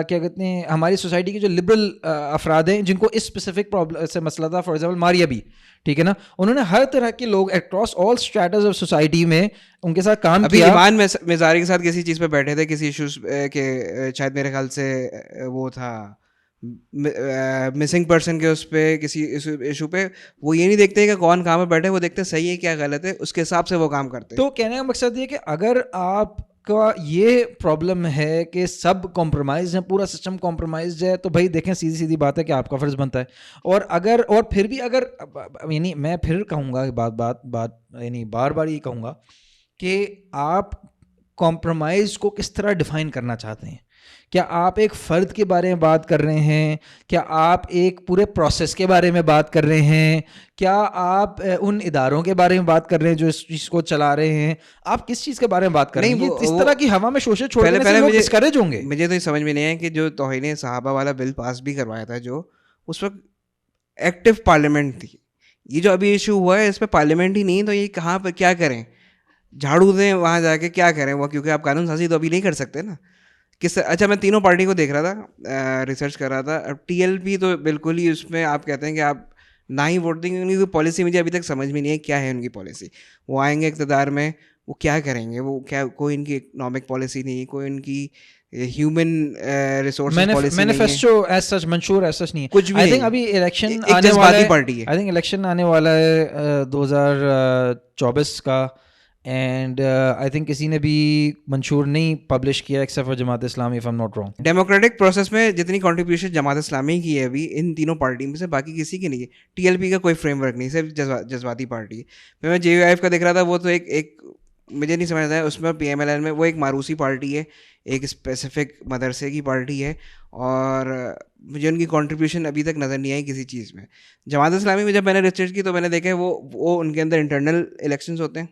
کیا کہتے ہیں ہماری سوسائٹی کے جو لبرل افراد ہیں جن کو اس اسپیسیفک پرابلم سے مسئلہ تھا, فار ایگزامپل ماریا بھی, ٹھیک ہے نا, انہوں نے ہر طرح کے لوگ اکراس آل اسٹریٹاز آف سوسائٹی میں ان کے ساتھ کام کیا. ایمان مزاری کے ساتھ کسی چیز پہ بیٹھے تھے, کسی ایشوز کے, شاید میرے خیال سے وہ تھا مسنگ پرسن کے اس پہ کسی ایشو پہ, وہ یہ نہیں دیکھتے کہ کون کہاں پہ بیٹھے, وہ دیکھتے صحیح ہے کیا غلط ہے, اس کے حساب سے وہ کام کرتے. تو کہنے کا مقصد یہ کہ اگر آپ کا یہ پرابلم ہے کہ سب کمپرومائز ہیں, پورا سسٹم کمپرومائزڈ ہے, تو بھائی دیکھیں سیدھی سیدھی بات ہے کہ آپ کا فرض بنتا ہے. اور پھر بھی اگر یعنی میں پھر کہوں گا بات یعنی بار بار یہ کہوں گا کہ آپ کمپرومائز کو کس طرح ڈیفائن کرنا چاہتے ہیں. کیا آپ ایک فرد کے بارے میں بات کر رہے ہیں, کیا آپ ایک پورے پروسیس کے بارے میں بات کر رہے ہیں, کیا آپ ان اداروں کے بارے میں بات کر رہے ہیں جو اس چیز کو چلا رہے ہیں, آپ کس چیز کے بارے میں بات کر رہے ہیں؟ اس طرح کی ہوا میں شوشے چھوڑنے سے لوگ ڈسکریج ہوں گے. مجھے تو یہ سمجھ میں نہیں ہے کہ جو توہین صحابہ والا بل پاس بھی کروایا تھا, جو اس وقت ایکٹیو پارلیمنٹ تھی, یہ جو ابھی ایشو ہوا ہے اس پہ پارلیمنٹ ہی نہیں, تو یہ کہاں پہ کیا کریں, جھاڑو دیں وہاں جا کے کیا کریں وہ, کیونکہ آپ قانون سازی تو ابھی نہیں کر سکتے نا. اچھا میں تینوں پارٹی کو دیکھ رہا تھا, ریسرچ کر رہا تھا. اب ٹی ایل پی تو بالکل ہی اس میں آپ کہتے ہیں کہ آپ نہ ہی ووٹ دیں گے, ان کی پالیسی مجھے ابھی تک سمجھ میں نہیں ہے کیا ہے ان کی پالیسی. وہ آئیں گے اقتدار میں, وہ کیا کریں گے, وہ کیا, کوئی ان کی اکنامک پالیسی نہیں, کوئی ان کی human resource policy, manifesto as such منشور ایز سچ نہیں ہے کچھ بھی. آئی تھنک ابھی الیکشن آنے والا ہے, آئی تھنک الیکشن آنے والا ہے 2024 کا, اینڈ آئی تھنک کسی نے بھی منشور نہیں پبلش کیا except for Jamaat Islami, if I am not wrong. Democratic process میں جتنی کنٹریبیوشن جماعت اسلامی کی ہے ابھی ان تینوں پارٹی میں سے, باقی کسی کی نہیں ہے. ٹی ایل پی کا کوئی فریم ورک نہیں, صرف جذباتی پارٹی ہے. میں جے یو آئی ایف کا دیکھ رہا تھا, وہ تو ایک مجھے نہیں سمجھتا ہے اس میں, پی ایم ایل این میں وہ ایک ماروسی پارٹی ہے, ایک اسپیسیفک مدرسے کی پارٹی ہے, اور مجھے ان کی کنٹریبیوشن ابھی تک نظر نہیں آئی کسی چیز میں. جماعت اسلامی میں جب میں نے ریسرچ کی تو میں نے دیکھا وہ ان کے اندر انٹرنل الیکشنز ہوتے ہیں.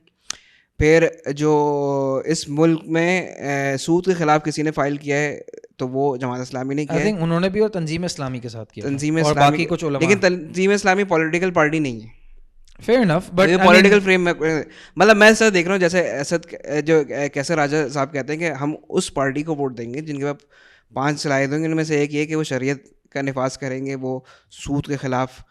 پھر جو اس ملک میں سود کے خلاف کسی نے فائل کیا ہے تو وہ جماعت اسلامی نے کیا ہے, انہوں نے بھی, اور تنظیم اسلامی کے ساتھ کیا, تنظیم اور اسلامی باقی کچھ علماء. لیکن تنظیم اسلامی پولیٹیکل پارٹی نہیں ہے. Fair enough, but political frame میں مطلب میں سر دیکھ رہا ہوں جیسے اسد جو کیسر راجہ صاحب کہتے ہیں کہ ہم اس پارٹی کو ووٹ دیں گے جن کے پاس 5 صلاحیت ہوں گی, ان میں سے ایک یہ کہ وہ شریعت کا نفاذ کریں گے, وہ سود کے خلاف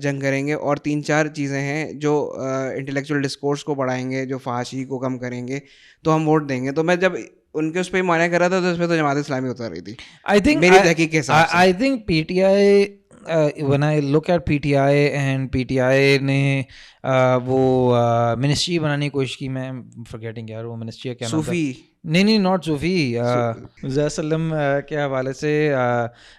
جنگ کریں گے, اور 3-4 چیزیں ہیں جو انٹلیکچوئل ڈسکورس کو بڑھائیں گے, جو فحاشی کو کم کریں گے, تو ہم ووٹ دیں گے. تو میں جب ان کے اس پہ معنی کر رہا تھا تو اس پہ تو جماعت اسلامی اتر رہی تھی. میری تحقیق کے حساب سے I think P T I when I look at PTI, and PTI نے وہ منسٹری بنانے کی کوشش کی. میں فرگیٹنگ یار وہ منسٹری کیا نام تھا. صوفی نہیں ناٹ صوفی. وسلم کے حوالے سے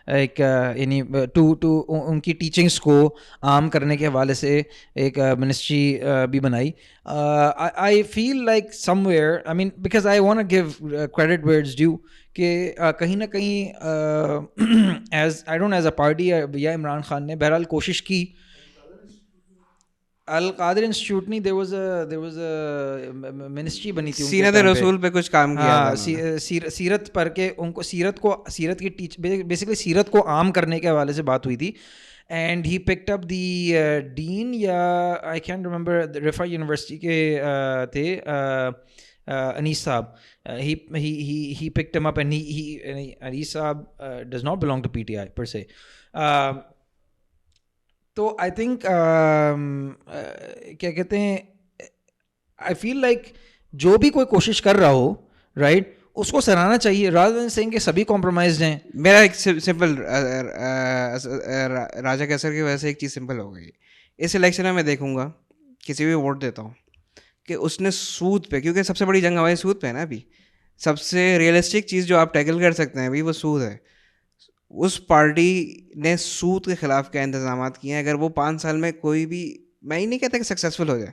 ایک یعنی ان کی ٹیچنگس کو عام کرنے کے حوالے سے ایک منسٹری بھی بنائی. I feel like somewhere I mean because I want give credit where it's due کہ کہیں نہ کہیں as I don't as a party یا عمران خان نے بہرحال کوشش کی. القادر انسٹیٹیوٹ نہیں, there was a منسٹری بنی تھی سیرت رسول پہ کچھ کام کیا, سیرت پر کے ان کو سیرت کی بیسیکلی سیرت کو عام کرنے کے حوالے سے بات ہوئی تھی. اینڈ ہی پکڈ اپ دی ڈین یا آئی کینٹ ریممبر رفا یونیورسٹی کے تھے انیس صاحب. he picked him up and انیس صاحب does not belong to PTI per se. تو آئی تھنک کیا کہتے ہیں, آئی فیل لائک جو بھی کوئی کوشش کر رہا ہو رائٹ اس کو سراہنا چاہیے rather than saying کہ سبھی کمپرومائزڈ ہیں. میرا ایک سمپل راجا کیسر کی وجہ سے ایک چیز سمپل ہو گئی. اس الیکشن میں دیکھوں گا کسی بھی ووٹ دیتا ہوں کہ اس نے سود پہ, کیونکہ سب سے بڑی جنگ ہماری سود پہ ہے نا. ابھی سب سے ریئلسٹک چیز جو آپ ٹیکل کر سکتے ہیں ابھی وہ سود ہے. اس پارٹی نے سود کے خلاف کیا انتظامات کیے ہیں. اگر وہ 5 سال میں کوئی بھی, میں ہی نہیں کہتا کہ سکسیزفل ہو جائے,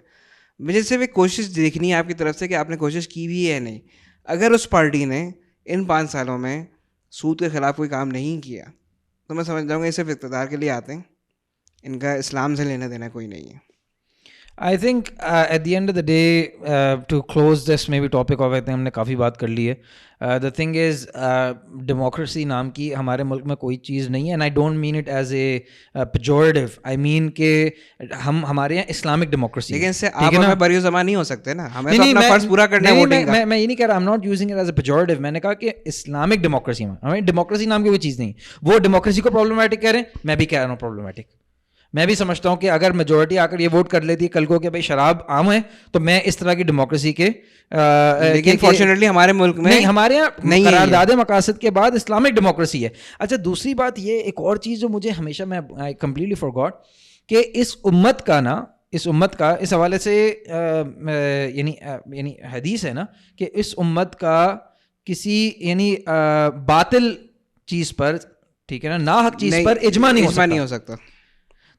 مجھے صرف ایک کوشش دیکھنی ہے آپ کی طرف سے کہ آپ نے کوشش کی بھی ہے نہیں. اگر اس پارٹی نے ان 5 سالوں میں سود کے خلاف کوئی کام نہیں کیا تو میں سمجھ جاؤں گا یہ صرف اقتدار کے لیے آتے ہیں, ان کا اسلام سے لینا دینا کوئی نہیں ہے. I think at the end of the day to close this میں بھی ٹاپک آف ہم نے کافی بات کر لی ہے. دا تھنگ از ڈیموکریسی نام کی ہمارے ملک میں کوئی چیز نہیں ہے. And I don't mean it as a pejorative, I mean کہ ہمارے یہاں اسلامک ڈیموکریسی. لیکن اس سے آپ ہمیں بری زبان نہیں ہو سکتے نا, ہمیں تو اپنا فرض پورا کرنا ہے ووٹنگ کا. میں یہ نہیں کہہ رہا, I am not using it as a pejorative. میں نے کہا کہ اسلامک ڈیموکریسی میں ہمیں ڈیموکریسی نام کی کوئی چیز نہیں. وہ ڈیموکریسی کو پرابلمٹک کہہ رہے ہیں, میں بھی کہہ رہا ہوں پرابلمٹک. میں بھی سمجھتا ہوں کہ اگر میجورٹی آ کر یہ ووٹ کر لیتی ہے کل کو کہ بھائی شراب عام ہے, تو میں اس طرح کی ڈیموکریسی کے لیکن فارچونیٹلی ہمارے ملک میں نہیں, ہمارے یہاں قرارداد مقاصد کے بعد اسلامک ڈیموکریسی ہے. اچھا دوسری بات یہ ایک اور چیز جو مجھے ہمیشہ میں کمپلیٹلی فارگاٹ کہ اس امت کا اس حوالے سے یعنی حدیث ہے نا کہ اس امت کا کسی یعنی باطل چیز پر, ٹھیک ہے نا, ناحق چیز پر اجماع نہیں ہو سکتا.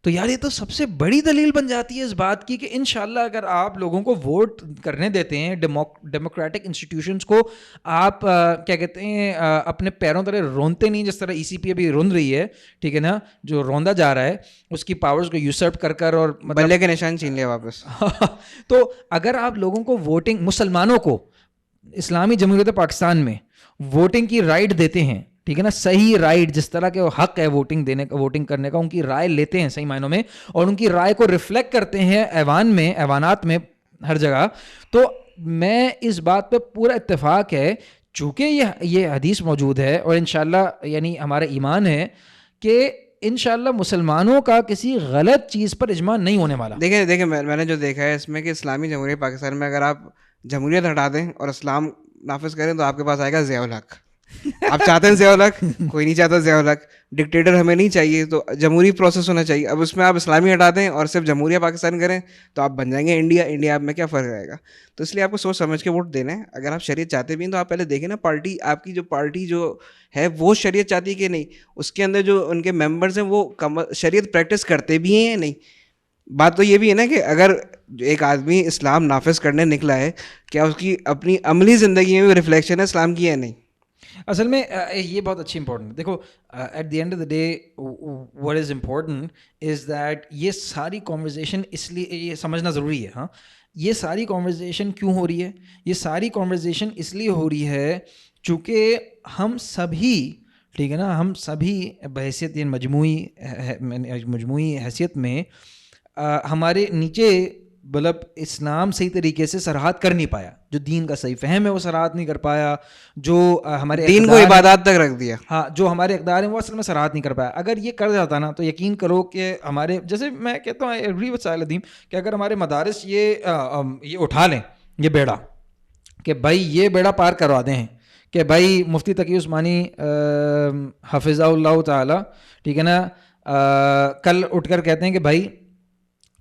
تو یار یہ تو سب سے بڑی دلیل بن جاتی ہے اس بات کی کہ انشاءاللہ اگر آپ لوگوں کو ووٹ کرنے دیتے ہیں, ڈیموکریٹک انسٹیٹیوشنس کو آپ کیا کہتے ہیں اپنے پیروں تلے رونتے نہیں, جس طرح ای سی پی ابھی روند رہی ہے, ٹھیک ہے نا, جو روندا جا رہا ہے اس کی پاورز کو یوسرپ کر اور بلے کے نشان چھین لیا واپس. تو اگر آپ لوگوں کو ووٹنگ, مسلمانوں کو اسلامی جمہوریت پاکستان میں ووٹنگ کی رائٹ دیتے ہیں, ٹھیک ہے نا, صحیح رائٹ جس طرح کے حق ہے ووٹنگ دینے کا, ووٹنگ کرنے کا, ان کی رائے لیتے ہیں صحیح معنوں میں اور ان کی رائے کو ریفلیکٹ کرتے ہیں ایوانات میں ہر جگہ, تو میں اس بات پہ پورا اتفاق ہے چونکہ یہ حدیث موجود ہے اور انشاءاللہ یعنی ہمارا ایمان ہے کہ انشاءاللہ مسلمانوں کا کسی غلط چیز پر اجماع نہیں ہونے والا. دیکھیں میں نے جو دیکھا ہے اس میں کہ اسلامی جمہوریہ پاکستان میں اگر آپ جمہوریت ہٹا دیں اور اسلام نافذ کریں تو آپ کے پاس آئے گا ضیاء الحق. آپ چاہتے ہیں ضیاء الحق, کوئی نہیں چاہتا ضیاء الحق, ڈکٹیٹر ہمیں نہیں چاہیے, تو جمہوری پروسیس ہونا چاہیے. اب اس میں آپ اسلامی ہٹا دیں اور صرف جمہوریہ پاکستان کریں تو آپ بن جائیں گے انڈیا میں کیا فرق رہے گا. تو اس لیے آپ کو سوچ سمجھ کے ووٹ دینا ہے. اگر آپ شریعت چاہتے بھی ہیں تو آپ پہلے دیکھیں نا پارٹی, آپ کی جو پارٹی جو ہے وہ شریعت چاہتی ہے کہ نہیں, اس کے اندر جو ان کے ممبرز ہیں وہ شریعت پریکٹس کرتے بھی ہیں یا نہیں. بات تو یہ بھی ہے نا کہ اگر ایک آدمی اسلام نافذ کرنے نکلا ہے, کیا اس کی اپنی عملی زندگی میں بھی ریفلیکشن ہے اسلام کی یا نہیں. اصل میں یہ بہت اچھی امپورٹنٹ, دیکھو at the end of the day what is important is that یہ ساری کانورزیشن اس لیے یہ سمجھنا ضروری ہے. ہاں, یہ ساری کانورزیشن کیوں ہو رہی ہے؟ یہ ساری کانورزیشن اس لیے ہو رہی ہے چونکہ ہم سبھی, ٹھیک ہے نا, ہم سبھی بحیثیت مجموعی حیثیت میں ہمارے نیچے مطلب اسلام صحیح طریقے سے سرحد کر نہیں پایا, جو دین کا صحیح فہم ہے وہ سرحد نہیں کر پایا, جو ہمارے دین کو عبادات تک رکھ دیا, ہاں جو ہمارے اقدار ہیں وہ اصل میں سرحد نہیں کر پایا. اگر یہ کر جاتا نا تو یقین کرو کہ ہمارے, جیسے میں کہتا ہوں ایگری وتھ ساحل الدین کہ اگر ہمارے مدارس یہ اٹھا لیں یہ بیڑا کہ بھائی یہ بیڑا پار کروا دیں کہ بھائی مفتی تقی عثمانی حفظہ اللہ تعالی, ٹھیک ہے نا, کل اٹھ کر کہتے ہیں کہ بھائی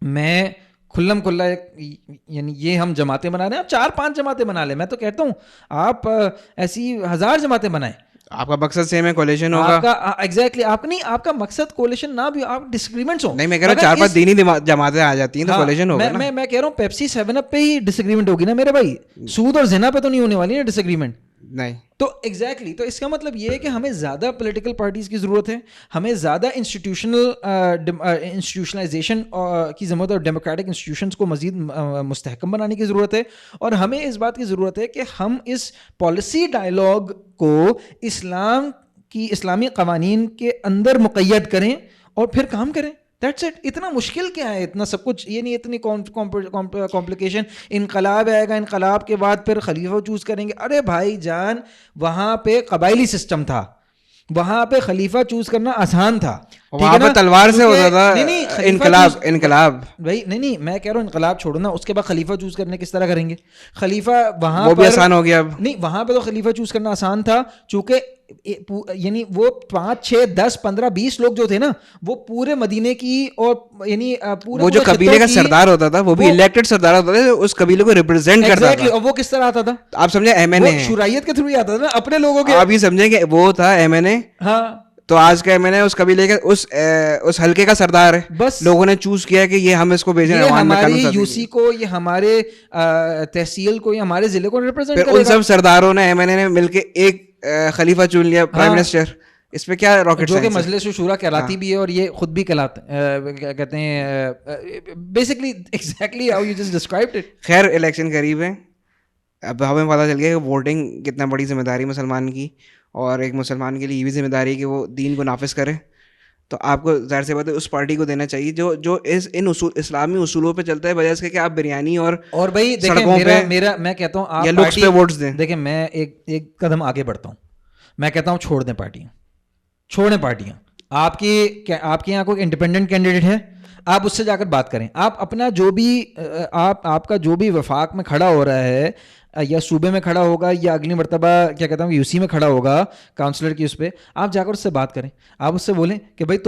میں کھلم کھلا یعنی یہ ہم جماعتیں بنا رہے ہیں, آپ 4-5 جماعتیں بنا لیں, میں تو کہتا ہوں آپ ایسی 1000 جماعتیں بنائیں. آپ کا مقصد سیم ہے, کولیشن ہوگا. آپ کا ایگزیکٹلی آپ نہیں, آپ کا مقصد کولیشن نہ بھی, آپ ڈس ایگریمنٹس ہوں. نہیں میں کہہ رہا ہوں 4-5 دینی جماعتیں آ جاتی ہیں تو کولیشن ہوگا نا. میں کہہ رہا ہوں پیپسی 7 اپ پہ ہی ڈس ایگریمنٹ ہوگی نا میرے بھائی, سود اور زنا پہ تو نہیں ہونے والی نا ڈس ایگریمنٹ. نہیں تو ایگزیکٹلی تو اس کا مطلب یہ ہے کہ ہمیں زیادہ پولیٹیکل پارٹیز کی ضرورت ہے, ہمیں زیادہ انسٹیٹیوشنلائزیشن کی ضرورت ہے, اور ڈیموکریٹک انسٹیٹیوشنس کو مزید مستحکم بنانے کی ضرورت ہے, اور ہمیں اس بات کی ضرورت ہے کہ ہم اس پالیسی ڈائلاگ کو اسلامی قوانین کے اندر مقید کریں اور پھر کام کریں. That's it. اتنا مشکل کیا ہے, اتنا سب کچھ یہ نہیں, اتنی کمپلیکیشن. انقلاب آئے گا, انقلاب کے بعد پھر خلیفہ چوز کریں گے. ارے بھائی جان, وہاں پہ قبائلی سسٹم تھا, وہاں پہ خلیفہ چوز کرنا آسان تھا, وہاں پہ تلوار سے ہوتا تھا انقلاب. بھائی نہیں میں کہہ رہا ہوں انقلاب چھوڑو نا, اس کے بعد خلیفہ چوز کرنے کس طرح کریں گے. خلیفہ وہاں وہ بھی آسان ہو گیا اب. نہیں, وہاں پہ تو خلیفہ چوز کرنا آسان تھا, چونکہ یعنی وہ 5, 6, 10, 15, 20 لوگ جو تھے نا, وہ پورے مدینے کی اور یعنی پورے وہ جو قبیلے کا سردار ہوتا تھا وہ بھی الیکٹڈ سردار ہوتا تھا, اس قبیلے کو ریپرزینٹ کرتا تھا. اور وہ کس طرح آتا تھا آپ سمجھے, ایم این اے شرائیت کے تھرو ہی آتا تھا نا, اپنے لوگوں کے. آپ یہ سمجھیں کہ وہ تھا ایم این اے. ہاں, تو آج کا میں نے اس قبیلے کے اس حلقے کا سردار ہے, بس لوگوں نے چوز کیا کہ یہ ہم اس کو بھیجیں, ہماری یو سی کو, یہ ہمارے تحصیل کو, یہ ہمارے ضلع کو ریپرزینٹ کرے گا. ان سب سرداروں نے ایم این اے نے مل کے ایک خلیفہ چن لیا, پرائم منسٹر. اس پہ کیا راکٹ جو کہ مجلس شورا کہلاتی بھی ہے, اور یہ خود بھی کہلاتے کیا کہتے ہیں basically exactly how you just described it. خیر الیکشن قریب ہے, اب ہمیں پتہ چل گیا کہ ووٹنگ کتنا بڑی ذمہ داری مسلمان کی, اور ایک مسلمان کے لیے یہ بھی ذمہ داری ہے کہ وہ دین کو نافذ کرے. تو آپ کو ظاہر سی بات ہے اس پارٹی کو دینا چاہیے جو ان اصول اسلامی اصولوں پہ چلتا ہے, بجائے اس کے کہ آپ بریانی اور بھائی دیکھیں میرا میں کہتا ہوں آپ یا لکس پہ ووٹس دیں. دیکھیں میں ایک قدم آگے بڑھتا ہوں, میں کہتا ہوں چھوڑ دیں پارٹیاں. آپ کے یہاں کوئی انڈیپینڈنٹ کینڈیڈیٹ ہے, آپ اس سے جا کر بات کریں. آپ اپنا جو بھی آپ کا جو بھی وفاق میں کھڑا ہو رہا ہے, یا صوبے میں کھڑا ہوگا, یا اگلی مرتبہ کیا کہتا ہوں یو سی میں کھڑا ہوگا کاؤنسلر کی, اس پہ آپ جا کر اس سے بات کریں. آپ اس سے بولیں کہ بھائی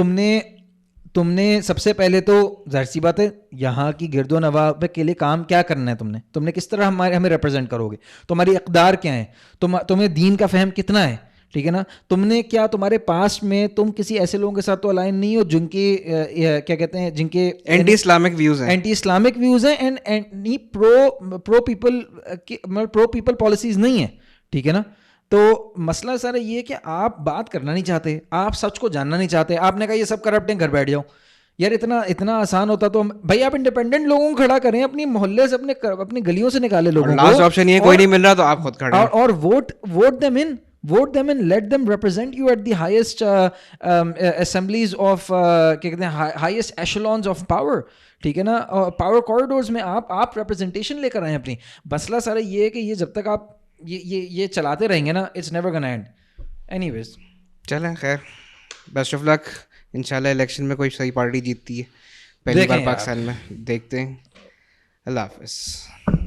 تم نے سب سے پہلے تو ظاہر سی بات ہے یہاں کی گرد و نواح کے لیے کام کیا کرنا ہے, تم نے کس طرح ہمیں ریپرزینٹ کرو گے, تمہاری اقدار کیا ہے, تمہیں دین کا فہم کتنا ہے, ٹھیک ہے نا. تم نے کیا تمہارے پاس میں تم کسی ایسے لوگوں کے ساتھ تو الائن نہیں ہو جن کی کیا کہتے ہیں جن کے اینٹی اسلامک ویوز ہیں اینڈ پرو پیپل پالیسیز نہیں ہیں, ٹھیک ہے نا. تو مسئلہ سارا یہ ہے کہ آپ بات کرنا نہیں چاہتے, آپ سچ کو جاننا نہیں چاہتے. آپ نے کہا یہ سب کرپٹ ہیں, گھر بیٹھ جاؤ. یار اتنا آسان ہوتا تو بھائی آپ انڈیپینڈنٹ لوگوں کو کھڑا کریں, اپنی محلے سے اپنی گلیوں سے نکالے لوگوں کو. لاسٹ آپشن یہ کوئی نہیں مل رہا تو آپ خود کھڑے اور vote them in, let them represent you at the highest assemblies of کیا کہتے ہیں highest echelons of power, ٹھیک ہے نا. پاور کوریڈورز میں آپ ریپرزنٹیشن لے کر آئیں اپنی. مسئلہ سارا یہ ہے کہ یہ جب تک آپ یہ چلاتے رہیں گے نا, it's never gonna end. Anyways چلیں خیر, بیسٹ آف لک. انشاءاللہ الیکشن میں کوئی صحیح پارٹی جیتتی ہے پہلی بار پاکستان میں, دیکھتے ہیں. اللہ حافظ.